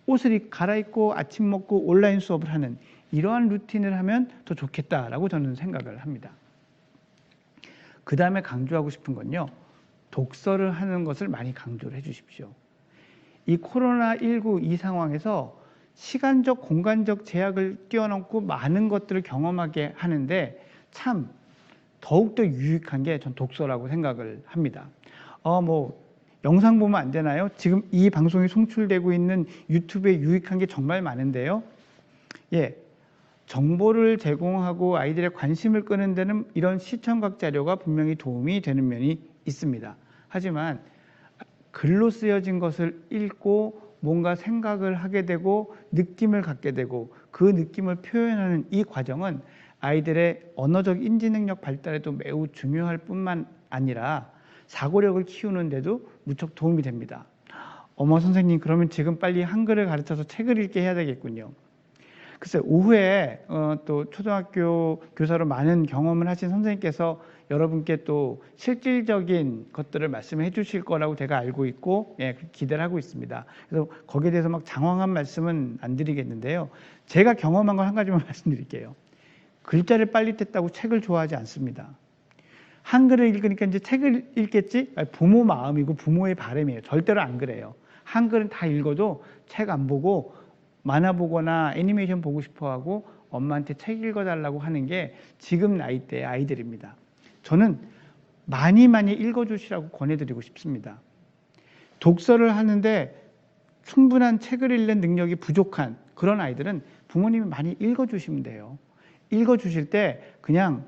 옷을 갈아입고 아침 먹고 온라인 수업을 하는 이러한 루틴을 하면 더 좋겠다라고 저는 생각을 합니다. 그 다음에 강조하고 싶은 건요. 독서를 하는 것을 많이 강조를 해 주십시오. 이 코로나19 이 상황에서 시간적, 공간적 제약을 뛰어넘고 많은 것들을 경험하게 하는데 참 더욱더 유익한 게 전 독서라고 생각을 합니다. 영상 보면 안 되나요? 지금 이 방송이 송출되고 있는 유튜브에 유익한 게 정말 많은데요. 정보를 제공하고 아이들의 관심을 끄는 데는 이런 시청각 자료가 분명히 도움이 되는 면이 있습니다. 하지만 글로 쓰여진 것을 읽고 뭔가 생각을 하게 되고 느낌을 갖게 되고 그 느낌을 표현하는 이 과정은 아이들의 언어적 인지 능력 발달에도 매우 중요할 뿐만 아니라 사고력을 키우는 데도 무척 도움이 됩니다. 어머 선생님, 그러면 지금 빨리 한글을 가르쳐서 책을 읽게 해야 되겠군요. 글쎄, 오후에 또 초등학교 교사로 많은 경험을 하신 선생님께서 여러분께 또 실질적인 것들을 말씀해 주실 거라고 제가 알고 있고 기대를 하고 있습니다. 그래서 거기에 대해서 막 장황한 말씀은 안 드리겠는데요. 제가 경험한 걸 한 가지만 말씀드릴게요. 글자를 빨리 뗐다고 책을 좋아하지 않습니다. 한글을 읽으니까 이제 책을 읽겠지? 부모 마음이고 부모의 바람이에요. 절대로 안 그래요. 한글은 다 읽어도 책 안 보고 만화 보거나 애니메이션 보고 싶어하고 엄마한테 책 읽어달라고 하는 게 지금 나이대의 아이들입니다. 저는 많이 읽어주시라고 권해드리고 싶습니다. 독서를 하는데 충분한 책을 읽는 능력이 부족한 그런 아이들은 부모님이 많이 읽어주시면 돼요. 읽어주실 때 그냥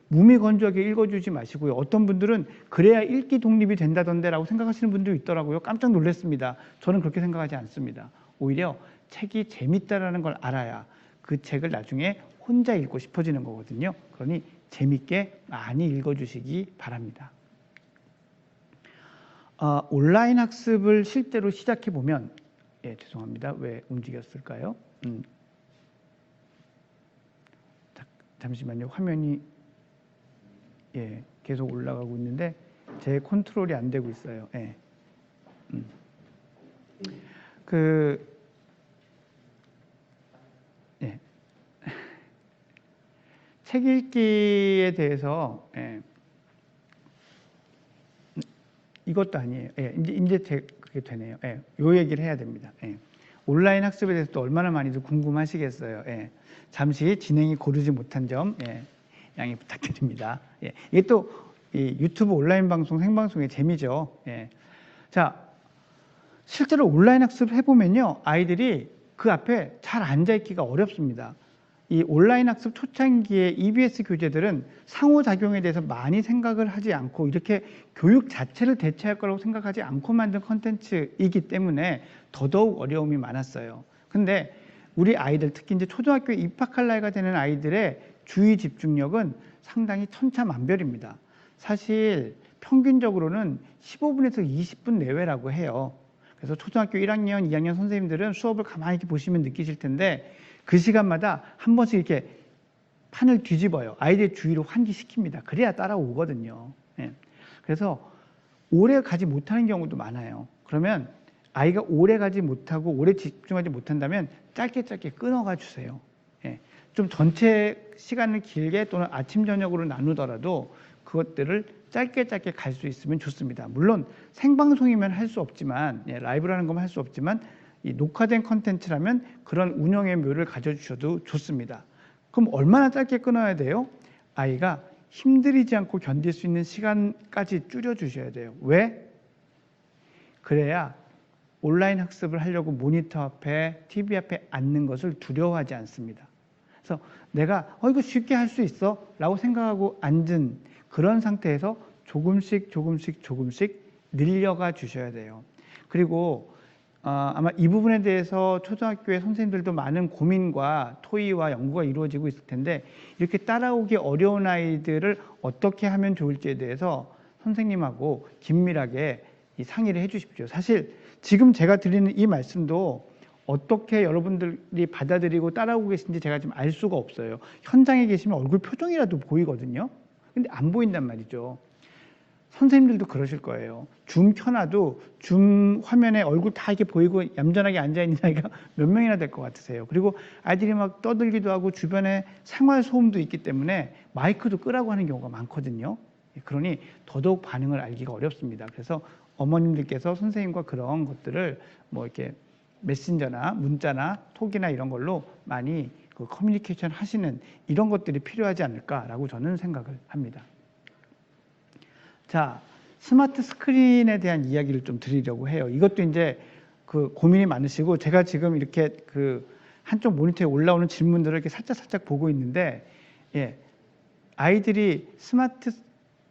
무미건조하게 읽어주지 마시고요. 어떤 분들은 그래야 읽기 독립이 된다던데 라고 생각하시는 분도 있더라고요. 깜짝 놀랐습니다. 저는 그렇게 생각하지 않습니다. 오히려 책이 재밌다라는 걸 알아야 그 책을 나중에 혼자 읽고 싶어지는 거거든요. 그러니 재밌게 많이 읽어주시기 바랍니다. 온라인 학습을 실제로 시작해 보면, 죄송합니다. 왜 움직였을까요? 잠시만요. 화면이 계속 올라가고 있는데 제 컨트롤이 안 되고 있어요. 책 읽기에 대해서 이것도 아니에요. 이제 그게 되네요. 요 얘기를 해야 됩니다. 온라인 학습에 대해서 또 얼마나 많이들 궁금하시겠어요. 잠시 진행이 고르지 못한 점 양해 부탁드립니다. 이게 또 유튜브 온라인 방송 생방송의 재미죠. 자, 실제로 온라인 학습 해보면요, 아이들이 그 앞에 잘 앉아있기가 어렵습니다. 이 온라인 학습 초창기의 EBS 교재들은 상호작용에 대해서 많이 생각을 하지 않고 이렇게 교육 자체를 대체할 거라고 생각하지 않고 만든 컨텐츠이기 때문에 더더욱 어려움이 많았어요. 근데 우리 아이들, 특히 이제 초등학교에 입학할 나이가 되는 아이들의 주의 집중력은 상당히 천차만별입니다. 사실 평균적으로는 15분에서 20분 내외라고 해요. 그래서 초등학교 1학년, 2학년 선생님들은 수업을 가만히 이렇게 보시면 느끼실 텐데 그 시간마다 한 번씩 이렇게 판을 뒤집어요. 아이들의 주의를 환기시킵니다. 그래야 따라오거든요. 그래서 오래 가지 못하는 경우도 많아요. 그러면 아이가 오래 가지 못하고 오래 집중하지 못한다면 짧게 끊어가 주세요. 좀 전체 시간을 길게 또는 아침 저녁으로 나누더라도 그것들을 짧게 갈 수 있으면 좋습니다. 물론 생방송이면 할 수 없지만, 라이브라는 건 할 수 없지만 이 녹화된 컨텐츠라면 그런 운영의 묘를 가져주셔도 좋습니다. 그럼 얼마나 짧게 끊어야 돼요? 아이가 힘들이지 않고 견딜 수 있는 시간까지 줄여주셔야 돼요. 왜? 그래야 온라인 학습을 하려고 모니터 앞에, TV 앞에 앉는 것을 두려워하지 않습니다. 그래서 내가 이거 쉽게 할 수 있어 라고 생각하고 앉은 그런 상태에서 조금씩 늘려가 주셔야 돼요. 그리고 아마 이 부분에 대해서 초등학교의 선생님들도 많은 고민과 토의와 연구가 이루어지고 있을 텐데 이렇게 따라오기 어려운 아이들을 어떻게 하면 좋을지에 대해서 선생님하고 긴밀하게 상의를 해 주십시오. 사실 지금 제가 드리는 이 말씀도 어떻게 여러분들이 받아들이고 따라오고 계신지 제가 지금 알 수가 없어요. 현장에 계시면 얼굴 표정이라도 보이거든요. 근데 안 보인단 말이죠. 선생님들도 그러실 거예요. 줌 켜놔도 줌 화면에 얼굴 다 이렇게 보이고 얌전하게 앉아있는 아이가 몇 명이나 될 것 같으세요. 그리고 아이들이 막 떠들기도 하고 주변에 생활 소음도 있기 때문에 마이크도 끄라고 하는 경우가 많거든요. 그러니 더더욱 반응을 알기가 어렵습니다. 그래서 어머님들께서 선생님과 그런 것들을 뭐 이렇게 메신저나 문자나 톡이나 이런 걸로 많이 그 커뮤니케이션 하시는 이런 것들이 필요하지 않을까라고 저는 생각을 합니다. 자, 스마트 스크린에 대한 이야기를 좀 드리려고 해요. 이것도 이제 그 고민이 많으시고 제가 지금 이렇게 그 한쪽 모니터에 올라오는 질문들을 이렇게 살짝 보고 있는데, 아이들이 스마트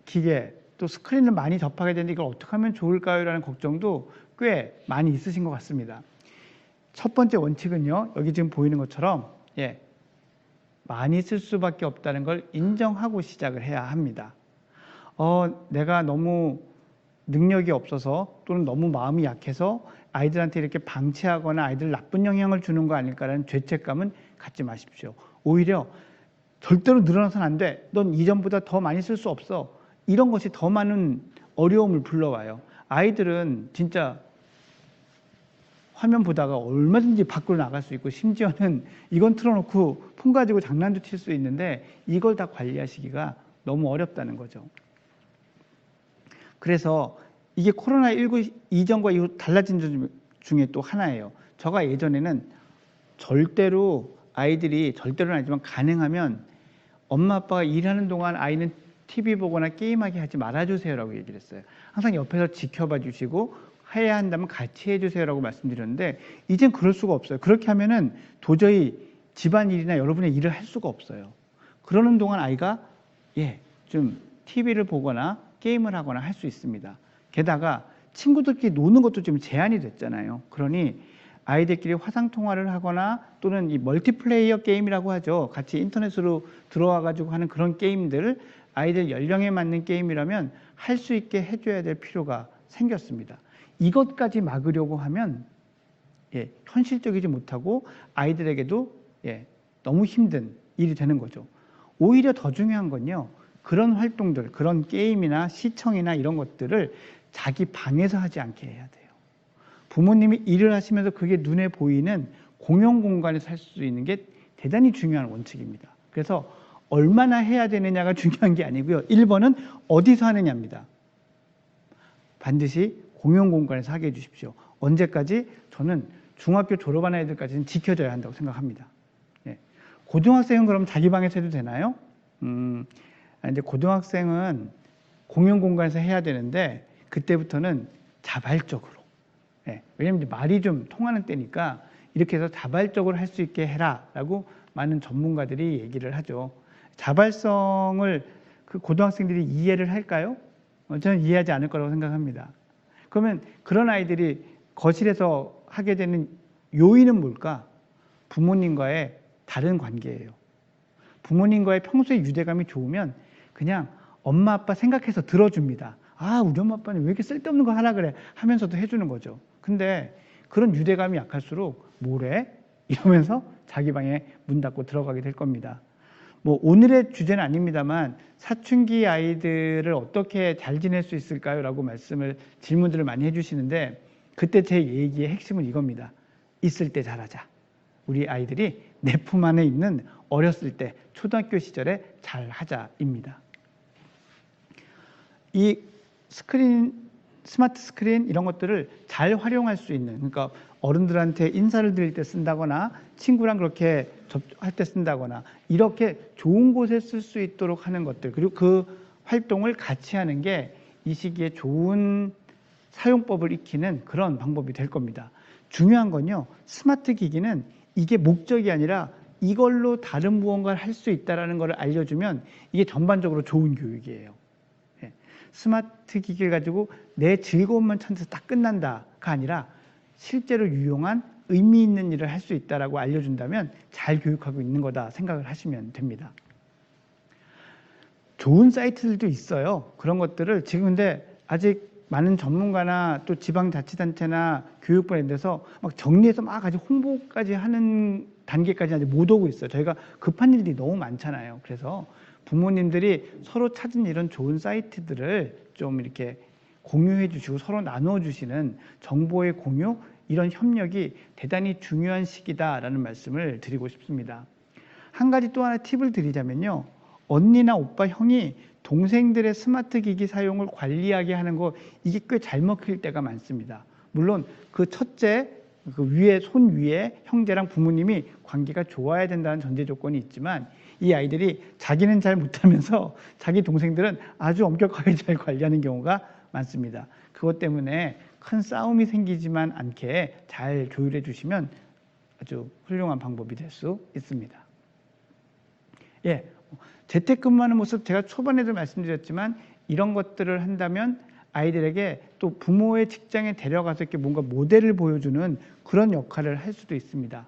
기계 또 스크린을 많이 접하게 되는데 이걸 어떻게 하면 좋을까요? 라는 걱정도 꽤 많이 있으신 것 같습니다. 첫 번째 원칙은요, 여기 지금 보이는 것처럼 많이 쓸 수밖에 없다는 걸 인정하고 시작을 해야 합니다. 내가 너무 능력이 없어서 또는 너무 마음이 약해서 아이들한테 이렇게 방치하거나 아이들 나쁜 영향을 주는 거 아닐까라는 죄책감은 갖지 마십시오. 오히려 절대로 늘어나서는 안 돼. 넌 이전보다 더 많이 쓸 수 없어. 이런 것이 더 많은 어려움을 불러와요. 아이들은 진짜 화면 보다가 얼마든지 밖으로 나갈 수 있고 심지어는 이건 틀어놓고 폰 가지고 장난도 칠 수 있는데 이걸 다 관리하시기가 너무 어렵다는 거죠. 그래서 이게 코로나19 이전과 이후 달라진 점 중에 또 하나예요. 제가 예전에는 절대로는 아니지만 가능하면 엄마 아빠가 일하는 동안 아이는 TV 보거나 게임하게 하지 말아주세요라고 얘기를 했어요. 항상 옆에서 지켜봐 주시고 해야 한다면 같이 해주세요라고 말씀드렸는데 이젠 그럴 수가 없어요. 그렇게 하면은 도저히 집안일이나 여러분의 일을 할 수가 없어요. 그러는 동안 아이가 좀 TV를 보거나 게임을 하거나 할 수 있습니다. 게다가 친구들끼리 노는 것도 좀 제한이 됐잖아요. 그러니 아이들끼리 화상 통화를 하거나 또는 이 멀티플레이어 게임이라고 하죠. 같이 인터넷으로 들어와 가지고 하는 그런 게임들, 아이들 연령에 맞는 게임이라면 할 수 있게 해줘야 될 필요가 생겼습니다. 이것까지 막으려고 하면 현실적이지 못하고 아이들에게도 너무 힘든 일이 되는 거죠. 오히려 더 중요한 건요. 그런 활동들, 그런 게임이나 시청이나 이런 것들을 자기 방에서 하지 않게 해야 돼요. 부모님이 일을 하시면서 그게 눈에 보이는 공용 공간에서 할 수 있는 게 대단히 중요한 원칙입니다. 그래서 얼마나 해야 되느냐가 중요한 게 아니고요. 1번은 어디서 하느냐입니다. 반드시 공용 공간에서 하게 해주십시오. 언제까지? 저는 중학교 졸업한 아이들까지는 지켜져야 한다고 생각합니다. 고등학생은 그럼 자기 방에서 해도 되나요? 이제 고등학생은 공용 공간에서 해야 되는데 그때부터는 자발적으로. 왜냐면 이제 말이 좀 통하는 때니까 이렇게 해서 자발적으로 할 수 있게 해라라고 많은 전문가들이 얘기를 하죠. 자발성을 그 고등학생들이 이해를 할까요? 저는 이해하지 않을 거라고 생각합니다. 그러면 그런 아이들이 거실에서 하게 되는 요인은 뭘까? 부모님과의 다른 관계예요. 부모님과의 평소에 유대감이 좋으면 그냥 엄마 아빠 생각해서 들어줍니다. 아, 우리 엄마 아빠는 왜 이렇게 쓸데없는 거 하라 그래 하면서도 해주는 거죠. 근데 그런 유대감이 약할수록 뭐래? 이러면서 자기 방에 문 닫고 들어가게 될 겁니다. 뭐 오늘의 주제는 아닙니다만 사춘기 아이들을 어떻게 잘 지낼 수 있을까요? 라고 질문들을 많이 해주시는데 그때 제 얘기의 핵심은 이겁니다. 있을 때 잘하자. 우리 아이들이 내 품 안에 있는 어렸을 때 초등학교 시절에 잘하자입니다. 이 스마트 스크린 이런 것들을 잘 활용할 수 있는, 그러니까 어른들한테 인사를 드릴 때 쓴다거나 친구랑 그렇게 접할 때 쓴다거나 이렇게 좋은 곳에 쓸 수 있도록 하는 것들, 그리고 그 활동을 같이 하는 게 이 시기에 좋은 사용법을 익히는 그런 방법이 될 겁니다. 중요한 건요, 스마트 기기는 이게 목적이 아니라 이걸로 다른 무언가를 할 수 있다는 걸 알려주면 이게 전반적으로 좋은 교육이에요. 스마트 기기를 가지고 내 즐거움만 찾아서 딱 끝난다가 아니라 실제로 유용한 의미 있는 일을 할 수 있다라고 알려준다면 잘 교육하고 있는 거다 생각을 하시면 됩니다. 좋은 사이트들도 있어요. 그런 것들을 지금 근데 아직 많은 전문가나 또 지방자치단체나 교육부 이런 데서 막 정리해서 막 아직 홍보까지 하는 단계까지 아직 못 오고 있어요. 저희가 급한 일이 너무 많잖아요. 그래서 부모님들이 서로 찾은 이런 좋은 사이트들을 좀 이렇게 공유해 주시고 서로 나눠 주시는 정보의 공유, 이런 협력이 대단히 중요한 시기다라는 말씀을 드리고 싶습니다. 한 가지 또 하나 팁을 드리자면요. 언니나 오빠, 형이 동생들의 스마트 기기 사용을 관리하게 하는 거, 이게 꽤 잘 먹힐 때가 많습니다. 물론 그 첫째, 그 위에, 손 위에 형제랑 부모님이 관계가 좋아야 된다는 전제 조건이 있지만 이 아이들이 자기는 잘 못하면서 자기 동생들은 아주 엄격하게 잘 관리하는 경우가 많습니다. 그것 때문에 큰 싸움이 생기지만 않게 잘 조율해 주시면 아주 훌륭한 방법이 될 수 있습니다. 재택근무하는 모습 제가 초반에도 말씀드렸지만 이런 것들을 한다면 아이들에게 또 부모의 직장에 데려가서 이렇게 뭔가 모델을 보여주는 그런 역할을 할 수도 있습니다.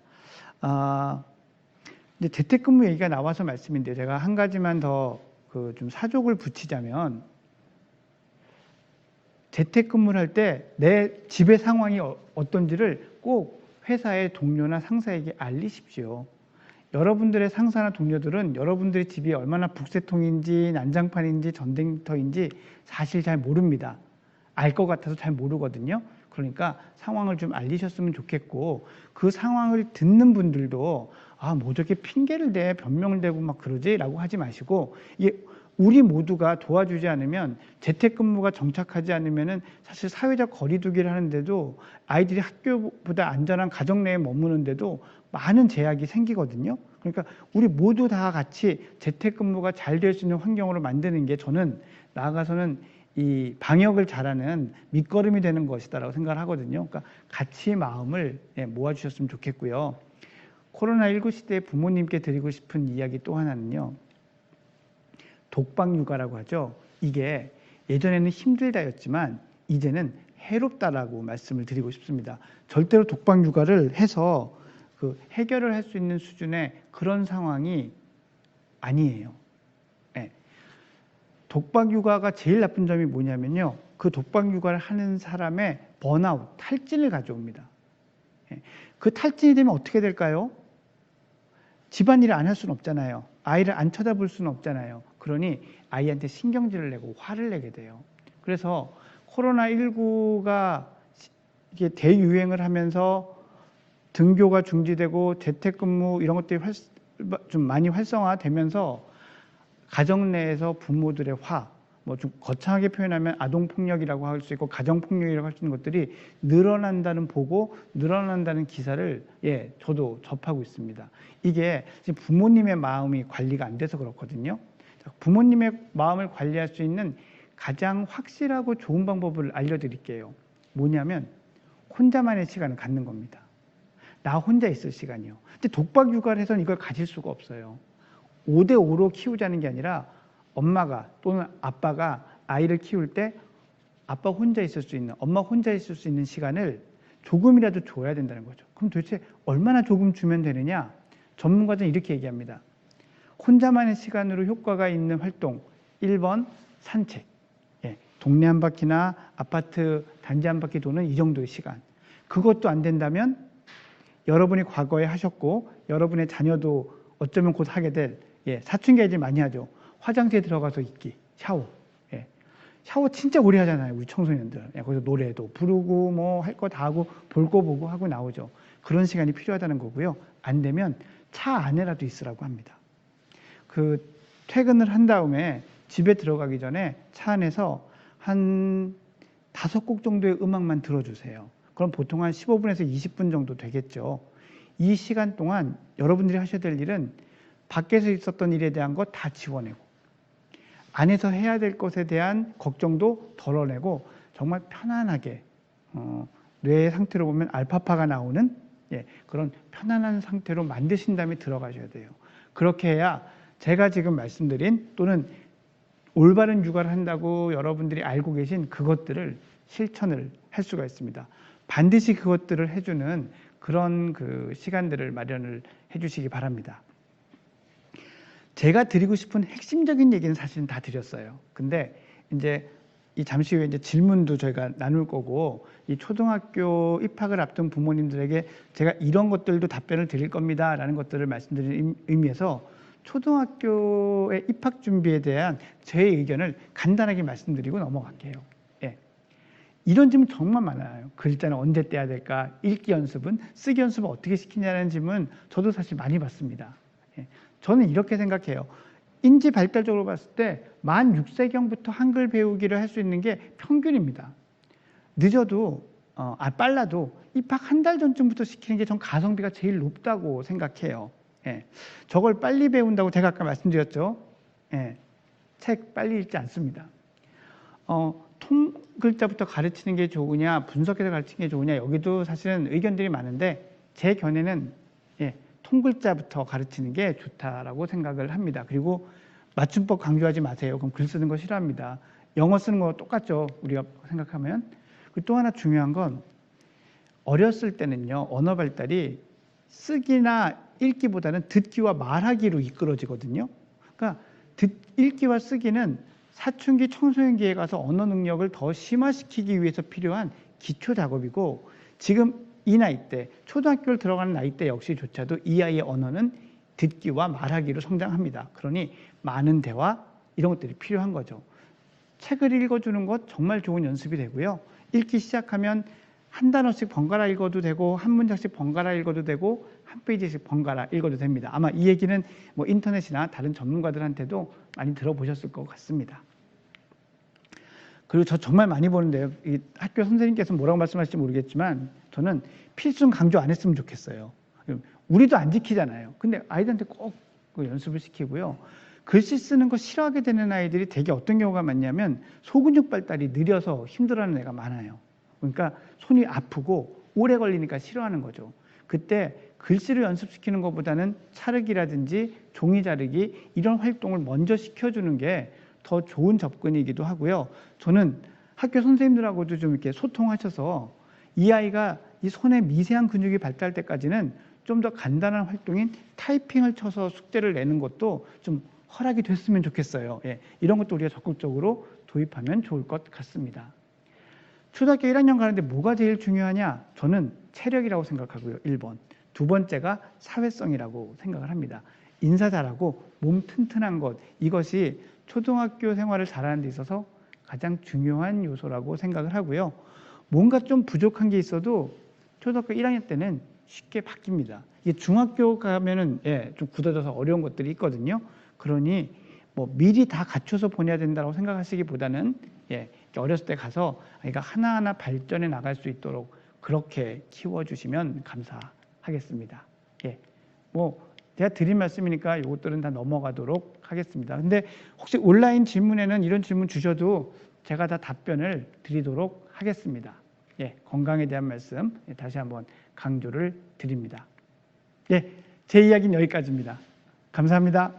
이제 재택근무 얘기가 나와서 말씀인데 제가 한 가지만 더 좀 사족을 붙이자면 재택근무를 할 때 내 집의 상황이 어떤지를 꼭 회사의 동료나 상사에게 알리십시오. 여러분들의 상사나 동료들은 여러분들의 집이 얼마나 북새통인지 난장판인지 전쟁터인지 사실 잘 모릅니다. 알 것 같아서 잘 모르거든요. 그러니까 상황을 좀 알리셨으면 좋겠고 그 상황을 듣는 분들도 뭐 저렇게 핑계를 대 변명을 대고 막 그러지? 라고 하지 마시고 이게 우리 모두가 도와주지 않으면 재택근무가 정착하지 않으면은 사실 사회적 거리두기를 하는데도 아이들이 학교보다 안전한 가정 내에 머무는데도 많은 제약이 생기거든요. 그러니까 우리 모두 다 같이 재택근무가 잘 될 수 있는 환경으로 만드는 게 저는 나아가서는 이 방역을 잘하는 밑거름이 되는 것이다라고 생각을 하거든요. 그러니까 같이 마음을 모아주셨으면 좋겠고요. 코로나19 시대에 부모님께 드리고 싶은 이야기 또 하나는요. 독방 육아라고 하죠. 이게 예전에는 힘들다였지만 이제는 해롭다라고 말씀을 드리고 싶습니다. 절대로 독박 육아를 해서 그 해결을 할 수 있는 수준의 그런 상황이 아니에요. 네. 독박 육아가 제일 나쁜 점이 뭐냐면요. 그 독박 육아를 하는 사람의 번아웃, 탈진을 가져옵니다. 네. 그 탈진이 되면 어떻게 될까요? 집안일을 안 할 수는 없잖아요. 아이를 안 쳐다볼 수는 없잖아요. 그러니 아이한테 신경질을 내고 화를 내게 돼요. 그래서 코로나19가 이게 대유행을 하면서 등교가 중지되고 재택근무 이런 것들이 좀 많이 활성화되면서 가정 내에서 부모들의 화, 뭐 좀 거창하게 표현하면 아동폭력이라고 할 수 있고 가정폭력이라고 할 수 있는 것들이 늘어난다는 보고 늘어난다는 기사를 저도 접하고 있습니다. 이게 지금 부모님의 마음이 관리가 안 돼서 그렇거든요. 부모님의 마음을 관리할 수 있는 가장 확실하고 좋은 방법을 알려드릴게요. 뭐냐면 혼자만의 시간을 갖는 겁니다. 나 혼자 있을 시간이요. 근데 독박 육아를 해서는 이걸 가질 수가 없어요. 5대5로 키우자는 게 아니라 엄마가 또는 아빠가 아이를 키울 때 아빠 혼자 있을 수 있는, 엄마 혼자 있을 수 있는 시간을 조금이라도 줘야 된다는 거죠. 그럼 도대체 얼마나 조금 주면 되느냐? 전문가들은 이렇게 얘기합니다. 혼자만의 시간으로 효과가 있는 활동 1번 산책. 동네 한 바퀴나 아파트 단지 한 바퀴 도는 이 정도의 시간. 그것도 안 된다면 여러분이 과거에 하셨고 여러분의 자녀도 어쩌면 곧 하게 될 사춘기 아이들 많이 하죠. 화장실에 들어가서 있기, 샤워. 샤워 진짜 오래 하잖아요, 우리 청소년들. 거기서 노래도 부르고 뭐 할 거 다 하고 볼 거 보고 하고 나오죠. 그런 시간이 필요하다는 거고요. 안 되면 차 안에라도 있으라고 합니다. 그 퇴근을 한 다음에 집에 들어가기 전에 차 안에서 한 5곡 정도의 음악만 들어주세요. 그럼 보통 한 15분에서 20분 정도 되겠죠. 이 시간 동안 여러분들이 하셔야 될 일은 밖에서 있었던 일에 대한 거 다 지워내고 안에서 해야 될 것에 대한 걱정도 덜어내고 정말 편안하게 뇌의 상태로 보면 알파파가 나오는 그런 편안한 상태로 만드신 다음에 들어가셔야 돼요. 그렇게 해야 제가 지금 말씀드린 또는 올바른 육아를 한다고 여러분들이 알고 계신 그것들을 실천을 할 수가 있습니다. 반드시 그것들을 해주는 그런 그 시간들을 마련을 해주시기 바랍니다. 제가 드리고 싶은 핵심적인 얘기는 사실은 다 드렸어요. 근데 이제 이 잠시 후에 이제 질문도 저희가 나눌 거고 이 초등학교 입학을 앞둔 부모님들에게 제가 이런 것들도 답변을 드릴 겁니다라는 것들을 말씀드리는 의미에서 초등학교의 입학 준비에 대한 제 의견을 간단하게 말씀드리고 넘어갈게요. 이런 질문 정말 많아요. 글자는 언제 떼야 될까? 읽기 연습은? 쓰기 연습은 어떻게 시키냐는 질문 저도 사실 많이 받습니다. 저는 이렇게 생각해요. 인지 발달적으로 봤을 때 만 6세경부터 한글 배우기를 할 수 있는 게 평균입니다. 늦어도 빨라도 입학 한 달 전쯤부터 시키는 게 전 가성비가 제일 높다고 생각해요. 저걸 빨리 배운다고 제가 아까 말씀드렸죠. 책 빨리 읽지 않습니다. 통글자부터 가르치는 게 좋으냐 분석해서 가르치는 게 좋으냐 여기도 사실은 의견들이 많은데 제 견해는 통글자부터 가르치는 게 좋다라고 생각을 합니다. 그리고 맞춤법 강조하지 마세요. 그럼 글 쓰는 거 싫어합니다. 영어 쓰는 거 똑같죠. 우리가 생각하면. 또 하나 중요한 건 어렸을 때는요. 언어 발달이 쓰기나 읽기보다는 듣기와 말하기로 이끌어지거든요. 그러니까 읽기와 쓰기는 사춘기 청소년기에 가서 언어 능력을 더 심화시키기 위해서 필요한 기초 작업이고 지금 이 나이 때 초등학교를 들어가는 나이 때 역시조차도 이 아이의 언어는 듣기와 말하기로 성장합니다. 그러니 많은 대화 이런 것들이 필요한 거죠. 책을 읽어주는 것 정말 좋은 연습이 되고요. 읽기 시작하면 한 단어씩 번갈아 읽어도 되고 한 문장씩 번갈아 읽어도 되고 한 페이지씩 번갈아 읽어도 됩니다. 아마 이 얘기는 뭐 인터넷이나 다른 전문가들한테도 많이 들어보셨을 것 같습니다. 그리고 저 정말 많이 보는데요. 이 학교 선생님께서 뭐라고 말씀하실지 모르겠지만 저는 필수는 강조 안 했으면 좋겠어요. 우리도 안 지키잖아요. 근데 아이들한테 꼭 연습을 시키고요. 글씨 쓰는 거 싫어하게 되는 아이들이 되게 어떤 경우가 많냐면 소근육 발달이 느려서 힘들어하는 애가 많아요. 그러니까 손이 아프고 오래 걸리니까 싫어하는 거죠. 그때 글씨를 연습시키는 것보다는 차르기라든지 종이 자르기 이런 활동을 먼저 시켜주는 게 더 좋은 접근이기도 하고요. 저는 학교 선생님들하고도 좀 이렇게 소통하셔서 이 아이가 이 손의 미세한 근육이 발달할 때까지는 좀 더 간단한 활동인 타이핑을 쳐서 숙제를 내는 것도 좀 허락이 됐으면 좋겠어요. 예, 이런 것도 우리가 적극적으로 도입하면 좋을 것 같습니다. 초등학교 1학년 가는데 뭐가 제일 중요하냐? 저는 체력이라고 생각하고요. 1번. 두 번째가 사회성이라고 생각을 합니다. 인사 잘하고 몸 튼튼한 것, 이것이 초등학교 생활을 잘하는 데 있어서 가장 중요한 요소라고 생각을 하고요. 뭔가 좀 부족한 게 있어도 초등학교 1학년 때는 쉽게 바뀝니다. 이게 중학교 가면은 좀 굳어져서 어려운 것들이 있거든요. 그러니 뭐 미리 다 갖춰서 보내야 된다고 생각하시기보다는 어렸을 때 가서 아이가 하나하나 발전해 나갈 수 있도록 그렇게 키워주시면 감사하겠습니다. 뭐 제가 드린 말씀이니까 이것들은 다 넘어가도록 하겠습니다. 근데 혹시 온라인 질문에는 이런 질문 주셔도 제가 다 답변을 드리도록 하겠습니다. 건강에 대한 말씀 다시 한번 강조를 드립니다. 제 이야기는 여기까지입니다. 감사합니다.